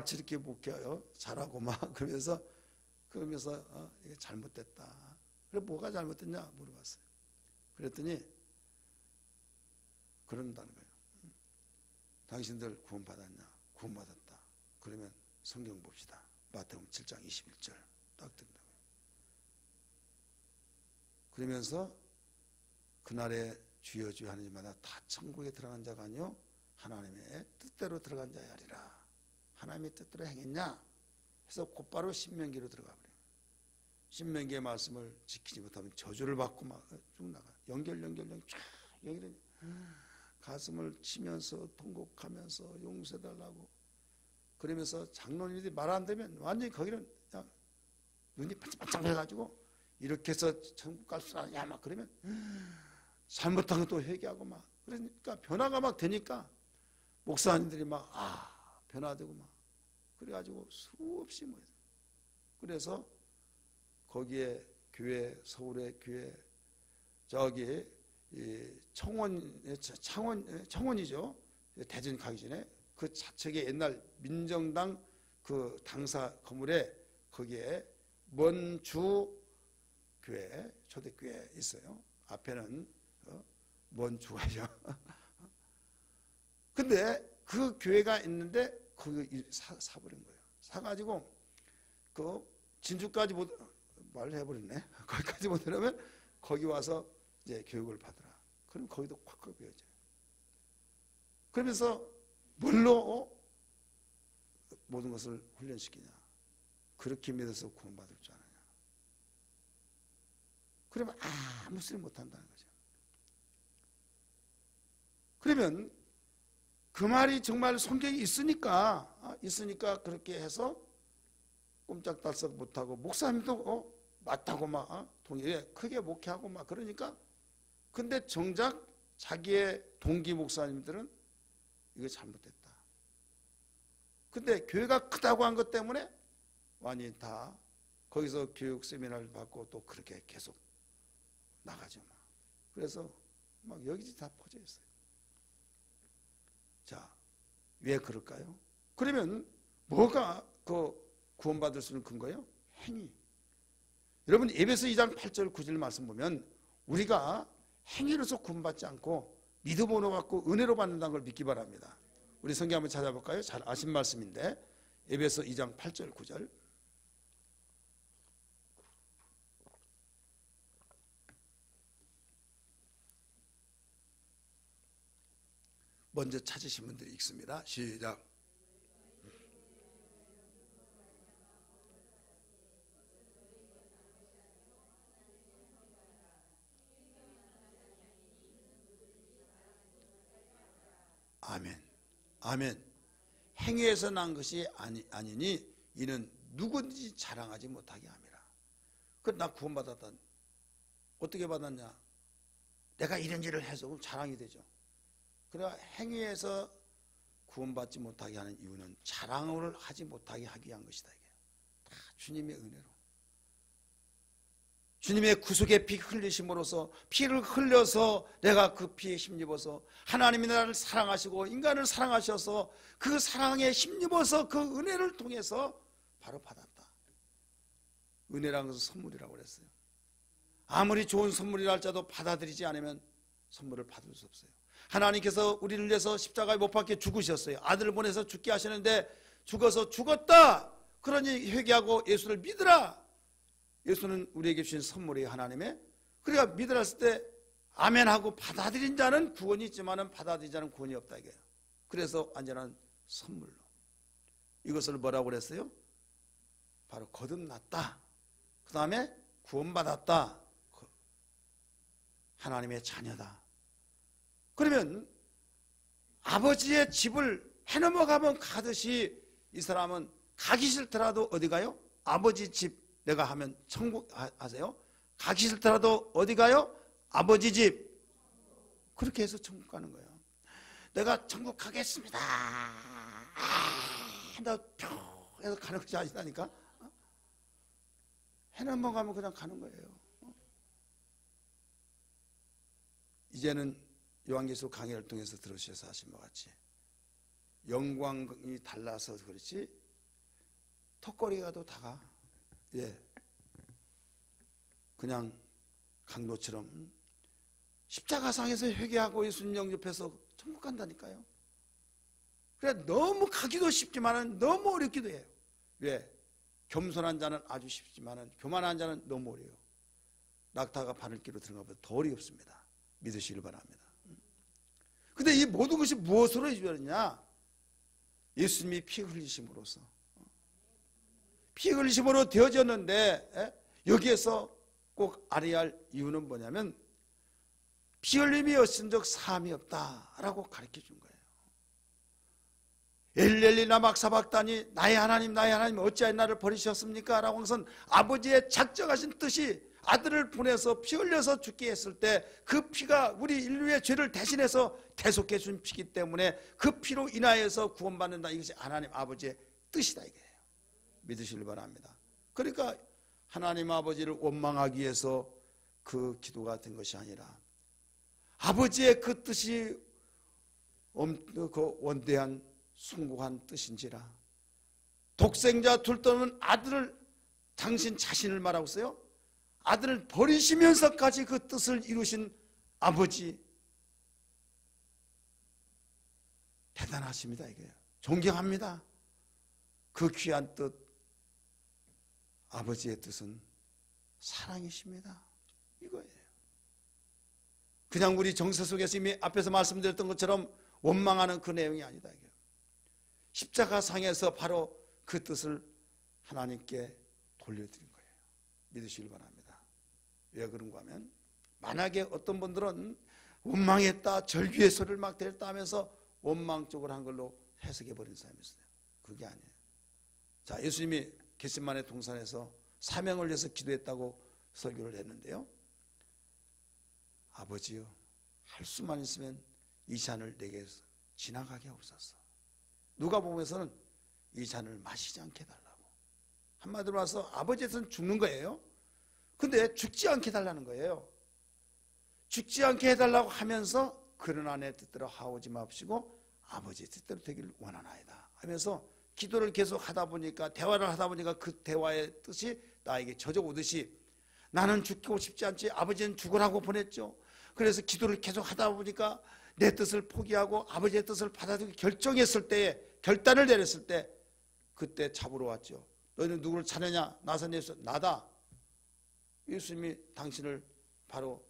저렇게 목회요 잘하고 막 그러면서 이게 잘못됐다. 그래 뭐가 잘못됐냐 물어봤어요. 그랬더니 그런다는 거예요. 당신들 구원받았냐? 구원받았다. 그러면 성경 봅시다. 마태복음 7장 21절 딱 된다고요. 그러면서 그날에 주여 주여 하는 이마다 다 천국에 들어간 자가 아니요 하나님의 뜻대로 들어간 자야 하리라. 하나님의 뜻대로 행했냐? 해서 곧바로 신명기로 들어가 버려요. 신명기의 말씀을 지키지 못하면 저주를 받고 막 쭉 나가. 연결 쫙 연결. 가슴을 치면서 통곡하면서 용서해달라고 그러면서 장로님들이 말 안 되면 완전히 거기는 그냥 눈이 반짝반짝 해가지고 이렇게 해서 천국 갈 수 있냐 막 그러면 잘못한 것도 회개하고 막 그러니까 변화가 막 되니까 목사님들이 막 변화되고 막 그래가지고 수없이 모여요. 그래서 거기에 교회 서울의 교회 저기 청원이죠. 대전 가기 전에 그 좌측에 옛날 민정당 그 당사 건물에 거기에 먼주 교회 초대교회 있어요. 앞에는 먼주가죠. 근데 그 교회가 있는데 거기 사버린 거예요. 사가지고 그 진주까지 못 말해버렸네. 거기까지 못 들으면 거기 와서 이제 교육을 받으라. 그럼 거기도 콱콱 배워져요. 그러면서 뭘로 모든 것을 훈련시키냐? 그렇게 믿어서 구원받을 줄 아느냐? 그러면 아무 소리 못한다는 거죠. 그러면 그 말이 정말 성경에 있으니까 그렇게 해서 꼼짝달싹 못하고 목사님도 맞다고 막 동의에 크게 목회하고 막 그러니까 근데 정작 자기의 동기 목사님들은 이거 잘못됐다. 근데 교회가 크다고 한 것 때문에 완전히 다 거기서 교육 세미나를 받고 또 그렇게 계속 나가죠. 그래서 막 여기저기 다 퍼져 있어요. 자, 왜 그럴까요? 그러면 뭐가 그 구원받을 수 있는 근거예요? 행위. 여러분 에베소 2장 8절 9절 말씀 보면 우리가 행위로서 구원받지 않고 믿음으로 받고 은혜로 받는다는 걸 믿기 바랍니다. 우리 성경 한번 찾아볼까요? 잘 아신 말씀인데 에베소 2장 8절 9절 먼저 찾으신 분들이 있습니다. 시작. 아멘. 아멘. 행위에서 난 것이 아니니 이는 누구든지 자랑하지 못하게 함이라. 나 구원받았다. 어떻게 받았냐? 내가 이런 일을 해서 그럼 자랑이 되죠. 그러나 행위에서 구원받지 못하게 하는 이유는 자랑을 하지 못하게 하기 위한 것이다. 이게 다 주님의 은혜로. 주님의 구속의 피 흘리심으로써 피를 흘려서 내가 그 피에 힘입어서 하나님이 나를 사랑하시고 인간을 사랑하셔서 그 사랑에 힘입어서 그 은혜를 통해서 바로 받았다. 은혜라는 것은 선물이라고 그랬어요. 아무리 좋은 선물이라 할지라도 받아들이지 않으면 선물을 받을 수 없어요. 하나님께서 우리를 위해서 십자가에 못 박혀 죽으셨어요. 아들을 보내서 죽게 하시는데 죽어서 죽었다. 그러니 회개하고 예수를 믿으라. 예수는 우리에게 주신 선물이에요. 하나님의. 그러니까 믿으라 했을 때 아멘하고 받아들인 자는 구원이 있지만 받아들인 자는 구원이 없다 이게요. 그래서 완전한 선물로 이것을 뭐라고 그랬어요? 바로 거듭났다. 그 다음에 구원받았다. 하나님의 자녀다. 그러면 아버지의 집을 해넘어가면 가듯이 이 사람은 가기 싫더라도 어디 가요? 아버지 집 내가 하면 천국 하세요? 가기 싫더라도 어디 가요? 아버지 집. 그렇게 해서 천국 가는 거예요. 내가 천국 가겠습니다. 나 뿅 해서 가는 것이 아니다니까. 해넘어가면 그냥 가는 거예요. 이제는 요한계시록 강의를 통해서 들으셔서 하신 것 같이 영광이 달라서 그렇지 턱걸이가 더 다가. 예, 그냥 강도처럼 십자가상에서 회개하고 예수님 영접해서 천국 간다니까요. 그래 너무 가기도 쉽지만은 너무 어렵기도 해요. 왜? 겸손한 자는 아주 쉽지만은 교만한 자는 너무 어려워요. 낙타가 바늘기로 들어가면 더 어렵습니다. 믿으시길 바랍니다. 근데 이 모든 것이 무엇으로 이루어지냐? 예수님이 피 흘리심으로써. 피 흘리심으로 되어졌는데 여기에서 꼭 알아야 할 이유는 뭐냐면 피 흘림이 없은즉 사함이 없다라고 가르쳐준 거예요. 엘렐리 라막 사박다니 나의 하나님 어찌하여 나를 버리셨습니까? 라고 하는 아버지의 작정하신 뜻이 아들을 보내서 피 흘려서 죽게 했을 때 그 피가 우리 인류의 죄를 대신해서 대속해 준 피이기 때문에 그 피로 인하여서 구원받는다. 이것이 하나님 아버지의 뜻이다 이게. 믿으시길 바랍니다. 그러니까 하나님 아버지를 원망하기 위해서 그 기도가 된 것이 아니라 아버지의 그 뜻이 그 원대한 숭고한 뜻인지라 독생자 둘 떠는 아들을 당신 자신을 말하고 있어요. 아들을 버리시면서까지 그 뜻을 이루신 아버지 대단하십니다. 이게 존경합니다. 그 귀한 뜻 아버지의 뜻은 사랑이십니다. 이거예요. 그냥 우리 정서 속에서 이미 앞에서 말씀드렸던 것처럼 원망하는 그 내용이 아니다. 이게. 십자가상에서 바로 그 뜻을 하나님께 돌려드린 거예요. 믿으시길 바랍니다. 왜 그런가 하면 만약에 어떤 분들은 원망했다 절규의 소리를 막 들었다 하면서 원망적으로 한 걸로 해석해버린 사람이 있어요. 그게 아니에요. 자, 예수님이 겟세마네 동산에서 사명을 위해서 기도했다고 설교를 했는데요. 아버지요, 할 수만 있으면 이 잔을 내게 지나가게 하옵소서. 누가복음에서는 이 잔을 마시지 않게 해달라고. 한마디로 와서 아버지에서는 죽는 거예요. 근데 죽지 않게 해달라는 거예요. 죽지 않게 해달라고 하면서 그러나 내 뜻대로 하오지 마옵시고 아버지의 뜻대로 되기를 원하나이다 하면서 기도를 계속 하다 보니까, 대화를 하다 보니까 그 대화의 뜻이 나에게 젖어오듯이 나는 죽고 싶지 않지 아버지는 죽으라고 보냈죠. 그래서 기도를 계속 하다 보니까 내 뜻을 포기하고 아버지의 뜻을 받아들이고 결정했을 때에, 결단을 내렸을 때, 그때 잡으러 왔죠. 너희는 누구를 찾느냐? 나선 예수. 나다. 예수님이 당신을 바로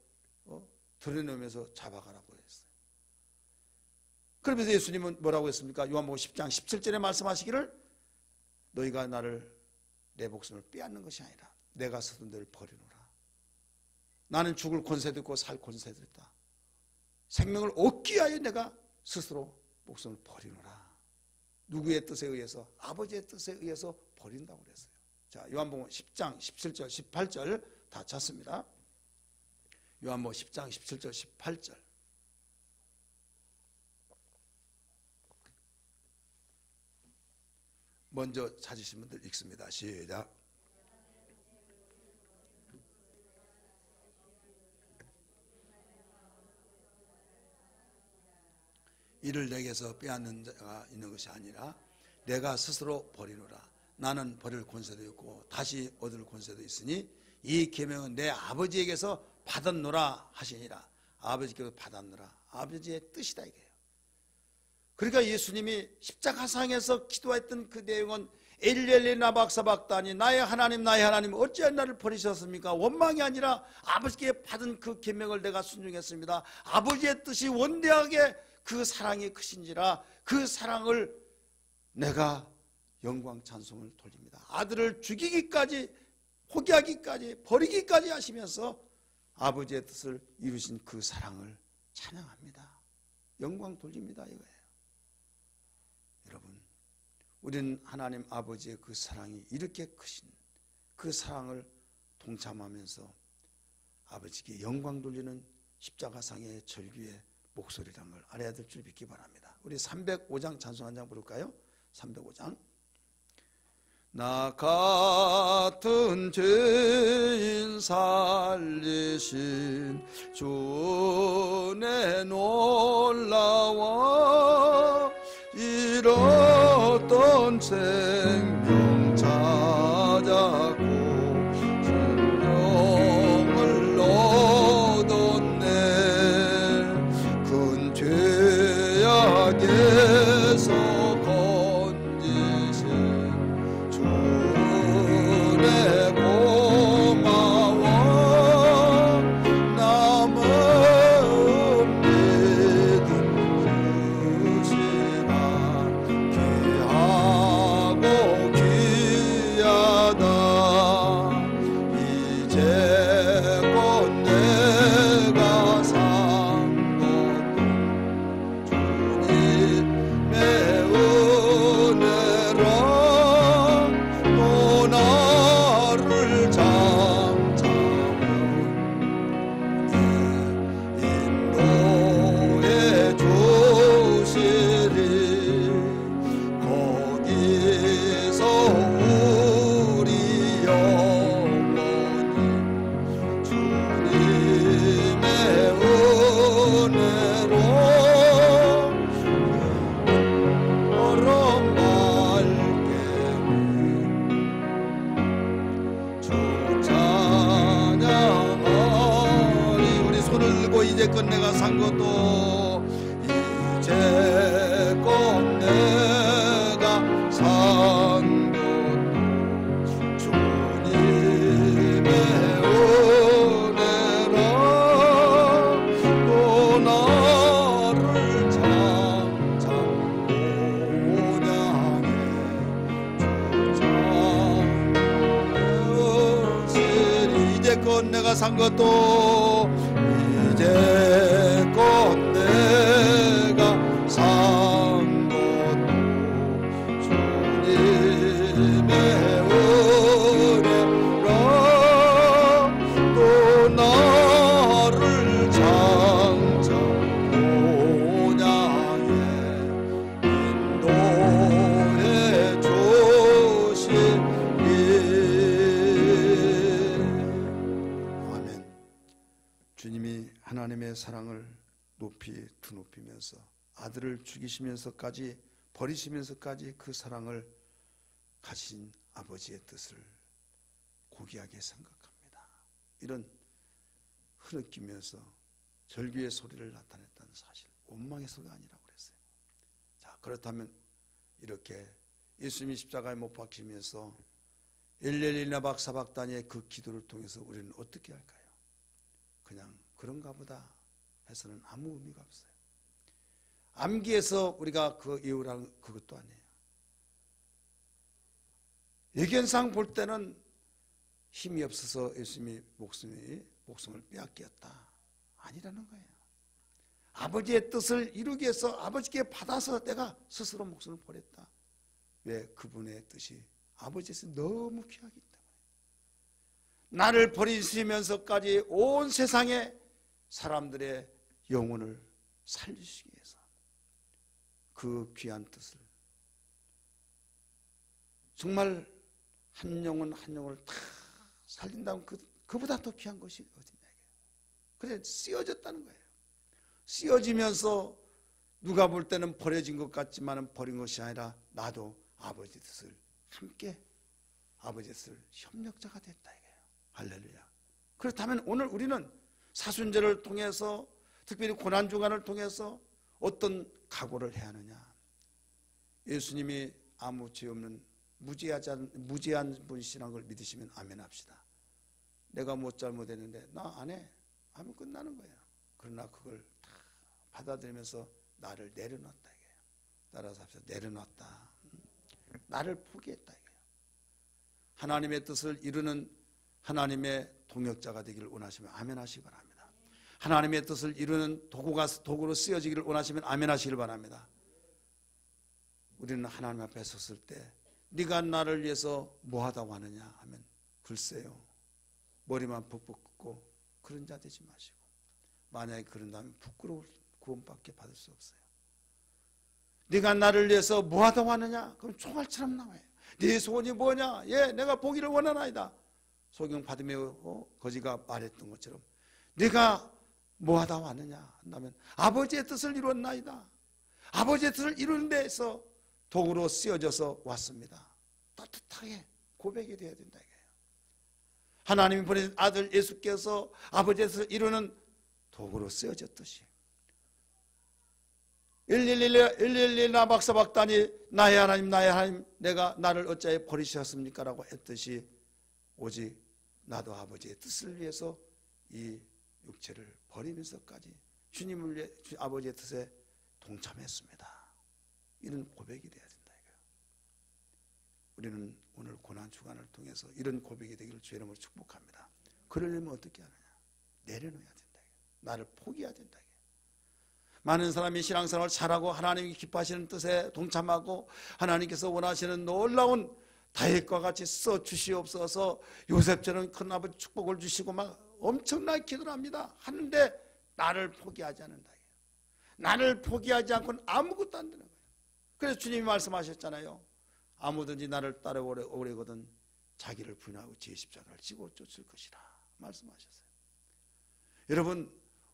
드러내면서 잡아가라고 했어요. 그러면서 예수님은 뭐라고 했습니까? 요한복음 10장 17절에 말씀하시기를 너희가 나를, 내 목숨을 빼앗는 것이 아니라 내가 스스로 너를 버리노라. 나는 죽을 권세도 있고 살 권세도 있다. 생명을 얻기 위하여 내가 스스로 목숨을 버리노라. 누구의 뜻에 의해서? 아버지의 뜻에 의해서 버린다고 그랬어요. 자, 요한복음 10장 17절 18절 다 찾습니다. 요한복음 10장 17절 18절. 먼저 찾으신 분들 읽습니다. 시작. 이를 내게서 빼앗는 자가 있는 것이 아니라 내가 스스로 버리노라. 나는 버릴 권세도 있고 다시 얻을 권세도 있으니 이 계명은 내 아버지에게서 받았노라 하시니라. 아버지께서 받았노라. 아버지의 뜻이다 이게요. 그러니까 예수님이 십자가상에서 기도했던 그 내용은 엘리엘리 나박사박다니 나의 하나님 어찌하여 나를 버리셨습니까? 원망이 아니라 아버지께 받은 그 계명을 내가 순종했습니다. 아버지의 뜻이 원대하게 그 사랑이 크신지라 그 사랑을 내가 영광 찬송을 돌립니다. 아들을 죽이기까지, 포기하기까지, 버리기까지 하시면서 아버지의 뜻을 이루신 그 사랑을 찬양합니다. 영광 돌립니다 이거예요. 여러분, 우리는 하나님 아버지의 그 사랑이 이렇게 크신 그 사랑을 동참하면서 아버지께 영광 돌리는 십자가상의 절규의 목소리란 걸 알아야 될 줄 믿기 바랍니다. 우리 305장 찬송 한 장 부를까요? 305장. 나 같은 죄인 살리신 주의 놀라워 잃었던 생명 찾았고 생명을 얻었네. 큰 죄악에서 건지신 주의 고마워. 남은 믿음 주시나 귀하고 귀하다. 이제 곧 내가 산 것도 주님의 은혜로 또 나를 장차면 인도해 주시리. 거기서 우리 영혼이 주님의 은혜로 얼어 맑게 주 찬양하리. 우리 손을 들고 이제껏 내가 산 것도 이제껏 내가 산 것도 주님의 은혜로 또 나를 장차 온양해 주시리. 이제껏 내가 산 것도 이제껏 내가 산 것도 주님의 은혜로 또 나를 장차 온양해 사랑을 높이 드높이면서 아들을 죽이시면서까지 버리시면서까지 그 사랑을 가신 아버지의 뜻을 고귀하게 생각합니다. 이런 흐느끼면서 절규의 소리를 나타냈다는 사실, 원망의 소리가 아니라고 그랬어요. 자, 그렇다면 이렇게 예수님이 십자가에 못 박히면서 엘렐리나 박사박단의 그 기도를 통해서 우리는 어떻게 할까요? 그냥 그런가 보다 해서는 아무 의미가 없어요. 암기해서 우리가 그 이유라는 그것도 아니에요. 예견상 볼 때는 힘이 없어서 예수님이 목숨을 빼앗겼다 아니라는 거예요. 아버지의 뜻을 이루기 위해서 아버지께 받아서 내가 스스로 목숨을 버렸다. 왜? 그분의 뜻이 아버지의 뜻이 너무 귀하기 때문에. 나를 버리시면서까지 온 세상의 사람들의 영혼을 살리시기 위해서 그 귀한 뜻을, 정말 한 영혼 한 영혼을 다 살린다면 그보다 더 귀한 것이 어디냐. 그래 쓰여졌다는 거예요. 쓰여지면서 누가 볼 때는 버려진 것 같지만 버린 것이 아니라 나도 아버지 뜻을 함께, 아버지 뜻을 협력자가 됐다 이거예요. 할렐루야. 그렇다면 오늘 우리는 사순절을 통해서, 특별히 고난주간을 통해서 어떤 각오를 해야 하느냐. 예수님이 아무 죄 없는 무죄한 분이시라는 걸 믿으시면 아멘 합시다. 내가 뭐 잘못했는데 나 안 해 하면 끝나는 거예요. 그러나 그걸 다 받아들이면서 나를 내려놨다 이거예요. 따라서 합시다. 내려놨다. 나를 포기했다 이거예요. 하나님의 뜻을 이루는 하나님의 동역자가 되기를 원하시면 아멘 하시기 바랍니다. 하나님의 뜻을 이루는 도구로 쓰여지기를 원하시면 아멘 하시길 바랍니다. 우리는 하나님 앞에 섰을 때 네가 나를 위해서 뭐하다고 하느냐 하면 글쎄요, 머리만 벅벅 긋고 그런 자 되지 마시고, 만약에 그런다면 부끄러울 구원밖에 받을 수 없어요. 네가 나를 위해서 뭐하다고 하느냐? 그럼 총알처럼 나와요. 네 소원이 뭐냐? 예, 내가 보기를 원하나이다. 소경 바디메오 거지가 말했던 것처럼 네가 뭐하다고 하느냐 한다면 아버지의 뜻을 이루었나이다. 아버지의 뜻을 이루는 데에서 도구로 쓰여져서 왔습니다. 따뜻하게 고백이 되어야 된다 이거예요. 하나님이 보내신 아들 예수께서 아버지의 뜻을 이루는 도구로 쓰여졌듯이 일일리나 박사박단이 나의 하나님 내가 나를 어찌하여 버리셨습니까? 라고 했듯이 오직 나도 아버지의 뜻을 위해서 이 육체를 버리면서까지 주님을 위해 아버지의 뜻에 동참했습니다. 이런 고백이 돼야 된다 이거예요. 우리는 오늘 고난주간을 통해서 이런 고백이 되기를 주의 이름으로 축복합니다. 그러려면 어떻게 하느냐? 내려놓아야 된다 이거예요. 나를 포기해야 된다 이거예요. 많은 사람이 신앙생활을 잘하고 하나님이 기뻐하시는 뜻에 동참하고 하나님께서 원하시는 놀라운 다윗과 같이 써주시옵소서, 요셉처럼 큰 아버지 축복을 주시고 막 엄청나게 기도를 합니다. 하는데 나를 포기하지 않는다. 나를 포기하지 않고는 아무것도 안 되는 거예요. 그래서 주님이 말씀하셨잖아요. 아무든지 나를 따라오려거든 자기를 부인하고 제 십자가를 지고 쫓을 것이라 말씀하셨어요. 여러분,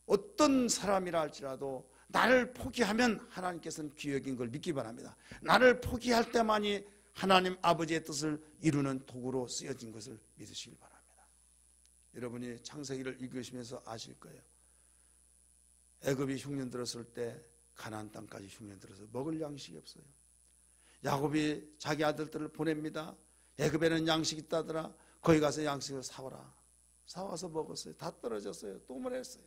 어떤 사람이라 할지라도 나를 포기하면 하나님께서는 귀히 여긴 걸 믿기 바랍니다. 나를 포기할 때만이 하나님 아버지의 뜻을 이루는 도구로 쓰여진 것을 믿으시길 바랍니다. 여러분이 창세기를 읽으시면서 아실 거예요. 애굽이 흉년 들었을 때 가나안 땅까지 흉년 들어서 먹을 양식이 없어요. 야곱이 자기 아들들을 보냅니다. 애굽에는 양식이 있다더라. 거기 가서 양식을 사오라. 사와서 먹었어요. 다 떨어졌어요. 또 보냈어요.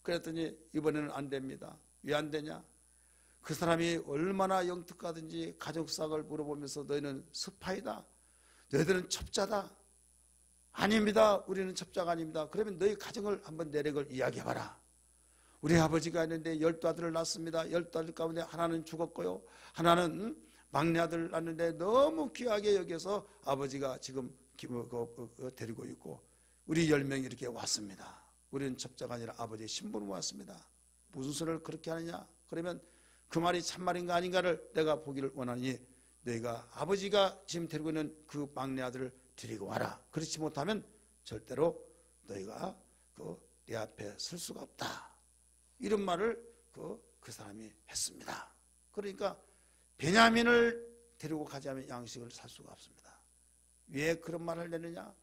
그랬더니 이번에는 안 됩니다. 왜 안 되냐? 그 사람이 얼마나 영특하든지 가족싹을 물어보면서 너희는 스파이다, 너희들은 첩자다. 아닙니다. 우리는 첩자가 아닙니다. 그러면 너희 가정을 한번 내력을 이야기해봐라. 우리 아버지가 있는데 12아들을 낳습니다. 12아들 가운데 하나는 죽었고요, 하나는 막내 아들을 낳는데 너무 귀하게 여겨서 아버지가 지금 데리고 있고 우리 10명이 이렇게 왔습니다. 우리는 첩자가 아니라 아버지의 신분으로 왔습니다. 무슨 소리를 그렇게 하느냐? 그러면 그 말이 참말인가 아닌가를 내가 보기를 원하니 너희가 아버지가 지금 데리고 있는 그 막내 아들을 데리고 와라. 그렇지 못하면 절대로 너희가 내 앞에 설 수가 없다. 이런 말을 그 사람이 했습니다. 그러니까 베냐민을 데리고 가지 않으면 양식을 살 수가 없습니다. 왜 그런 말을 내느냐?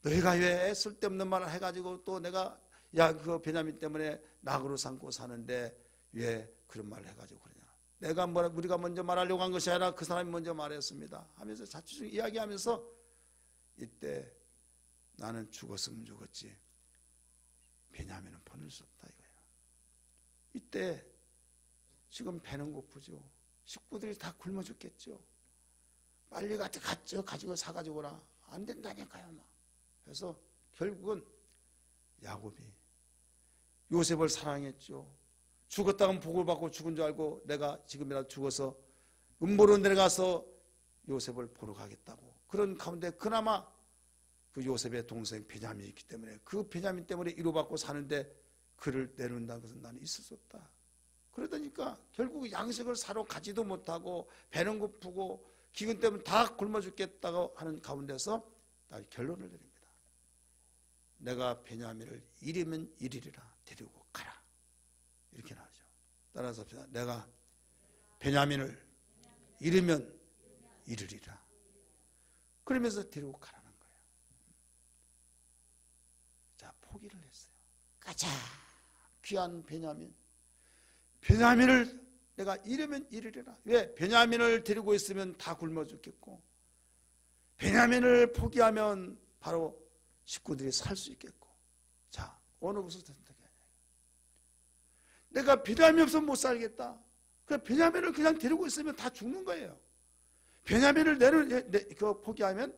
너희가 왜 쓸데없는 말을 해가지고 또 내가 야 그 베냐민 때문에 낙으로 삼고 사는데 왜 그런 말을 해가지고 그러냐? 내가 우리가 먼저 말하려고 한 것이 아니라 그 사람이 먼저 말했습니다 하면서 자취중 이야기하면서 이때 나는 죽었으면 죽었지 베냐민은 보낼 수 없다 이거예요. 이때 지금 배는 고프죠. 식구들이 다 굶어 죽겠죠. 빨리 가지고 사가지고 오라. 안 된다니까요. 막. 그래서 결국은 야곱이 요셉을 사랑했죠. 죽었다면 복을 받고 죽은 줄 알고 내가 지금이라도 죽어서 음모로 내려가서 요셉을 보러 가겠다고. 그런 가운데 그나마 그 요셉의 동생 베냐민이 있기 때문에 그 베냐민 때문에 위로받고 사는데 그를 내놓는다는 것은 나는 있을 수 없다. 그러다니까 결국 양식을 사러 가지도 못하고 배는 고프고 기근 때문에 다 굶어 죽겠다고 하는 가운데서 결론을 내립니다. 내가 베냐민을 이리면 이리리라 데리고 가라. 이렇게 나오죠. 따라서 합시다. 내가 베냐민을 이리면 이리리라. 그러면서 데리고 가라는 거예요. 자, 포기를 했어요. 가자. 귀한 베냐민을 내가 이러면 이르리라. 왜? 베냐민을 데리고 있으면 다 굶어 죽겠고 베냐민을 포기하면 바로 식구들이 살 수 있겠고. 자, 어느 것을 선택해야 돼? 내가 베냐민 없으면 못 살겠다. 그 베냐민을 그냥 데리고 있으면 다 죽는 거예요. 베냐민을 포기하면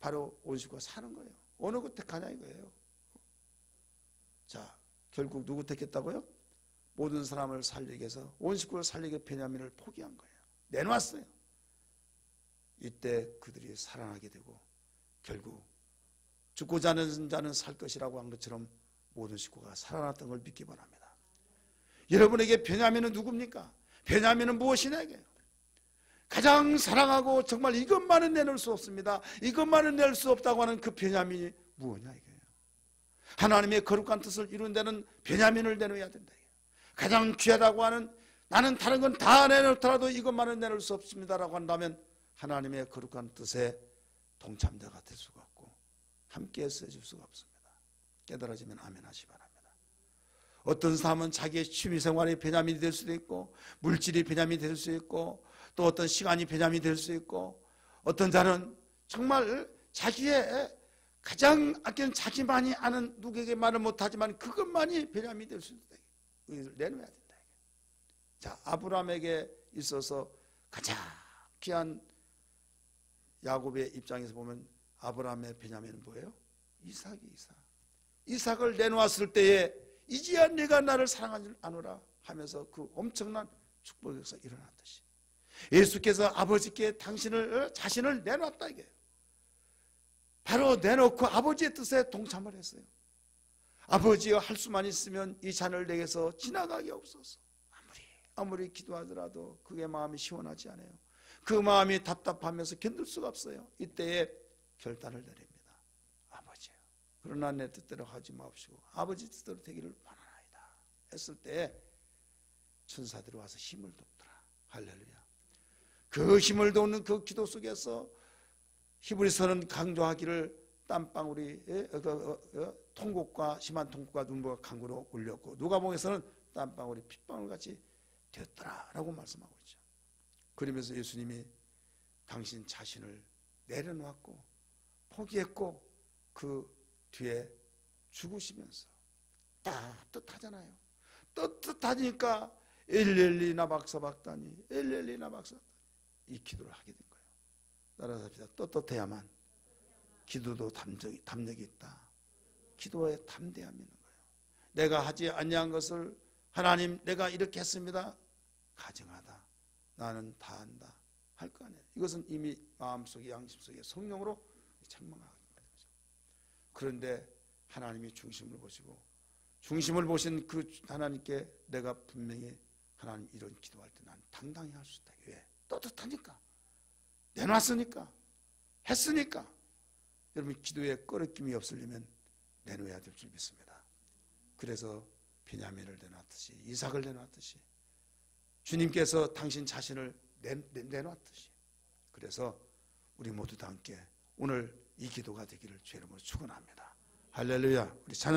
바로 온 식구가 사는 거예요. 어느 것 택하냐 이거예요. 자, 결국 누구 택했다고요? 모든 사람을 살리기 위해서 온 식구를 살리기 위해 베냐민을 포기한 거예요. 내놓았어요. 이때 그들이 살아나게 되고 결국 죽고자 하는 자는 살 것이라고 한 것처럼 모든 식구가 살아났던 걸 믿기 바랍니다. 여러분에게 베냐민은 누굽니까? 베냐민은 무엇이냐 이게요. 가장 사랑하고 정말 이것만은 내놓을 수 없습니다. 이것만은 낼 수 없다고 하는 그 베냐민이 무엇이냐 이게요. 하나님의 거룩한 뜻을 이룬 데는 베냐민을 내놓아야 된다. 가장 귀하다고 하는 나는 다른 건 다 내놓더라도 이것만은 내놓을 수 없습니다라고 한다면 하나님의 거룩한 뜻에 동참자가 될 수가 없고 함께 써줄 수가 없습니다. 깨달아지면 아멘 하시 바랍니다. 어떤 사람은 자기의 취미생활이 베냐민이 될 수도 있고 물질이 베냐민이 될 수 있고 또 어떤 시간이 베냐민이 될 수 있고 어떤 자는 정말 자기의 가장 아끼는 자기만이 아는 누구에게 말을 못하지만 그것만이 베냐민이 될 수 있다. 이걸 내놓아야 된다. 자, 아브라함에게 있어서 가장 귀한 야곱의 입장에서 보면 아브라함의 베냐민은 뭐예요? 이삭을 내놓았을 때에 이제야 네가 나를 사랑하지 않으라 하면서 그 엄청난 축복에서 일어났듯이 예수께서 아버지께 자신을 내놨다 이게 바로 내놓고 아버지의 뜻에 동참을 했어요. 아버지여 할 수만 있으면 이 잔을 내게서 지나가게 없소서. 아무리 기도하더라도 그게 마음이 시원하지 않아요. 그 마음이 답답하면서 견딜 수가 없어요. 이때에 결단을 내립니다. 아버지요, 그러나 내 뜻대로 하지 마옵시고 아버지 뜻대로 되기를 원하나이다 했을 때에 천사들이 와서 힘을 돕더라. 할렐루야. 그 힘을 돕는 그 기도 속에서 히브리서는 강조하기를 땀방울이 통곡과 심한 통곡과 눈물과 강구로 울렸고 누가복음에서는 땀방울이 핏방울같이 되었더라라고 말씀하고 있죠. 그러면서 예수님이 당신 자신을 내려놓았고 포기했고 그 뒤에 죽으시면서 따뜻하잖아요. 따뜻하니까 엘렐리나 박사박다니 엘렐리나 박사박다니 이 기도를 하게 된 거예요. 따라서 합시다. 떳떳해야만 기도도 담력이 있다. 기도에 담대함이 있는 거예요. 내가 하지 아니한 것을 하나님 내가 이렇게 했습니다. 가증하다. 나는 다 한다. 할 거 아니에요. 이것은 이미 마음속에 양심속에 성령으로 책망하는 거죠. 그런데 하나님이 중심을 보시고 중심을 보신 그 하나님께 내가 분명히 하나님 이런 기도할 때 난 당당히 할 수 있다. 왜? 떳떳하니까. 내놨으니까. 했으니까. 여러분 기도에 꺼리낌이 없으려면 내놓아야 될 줄 믿습니다. 그래서 베냐민을 내놨듯이, 이삭을 내놨듯이, 주님께서 당신 자신을 내놨듯이. 그래서 우리 모두 다 함께 오늘 이 기도가 되기를 주의 이름으로 축원합니다. 할렐루야. 우리 찬양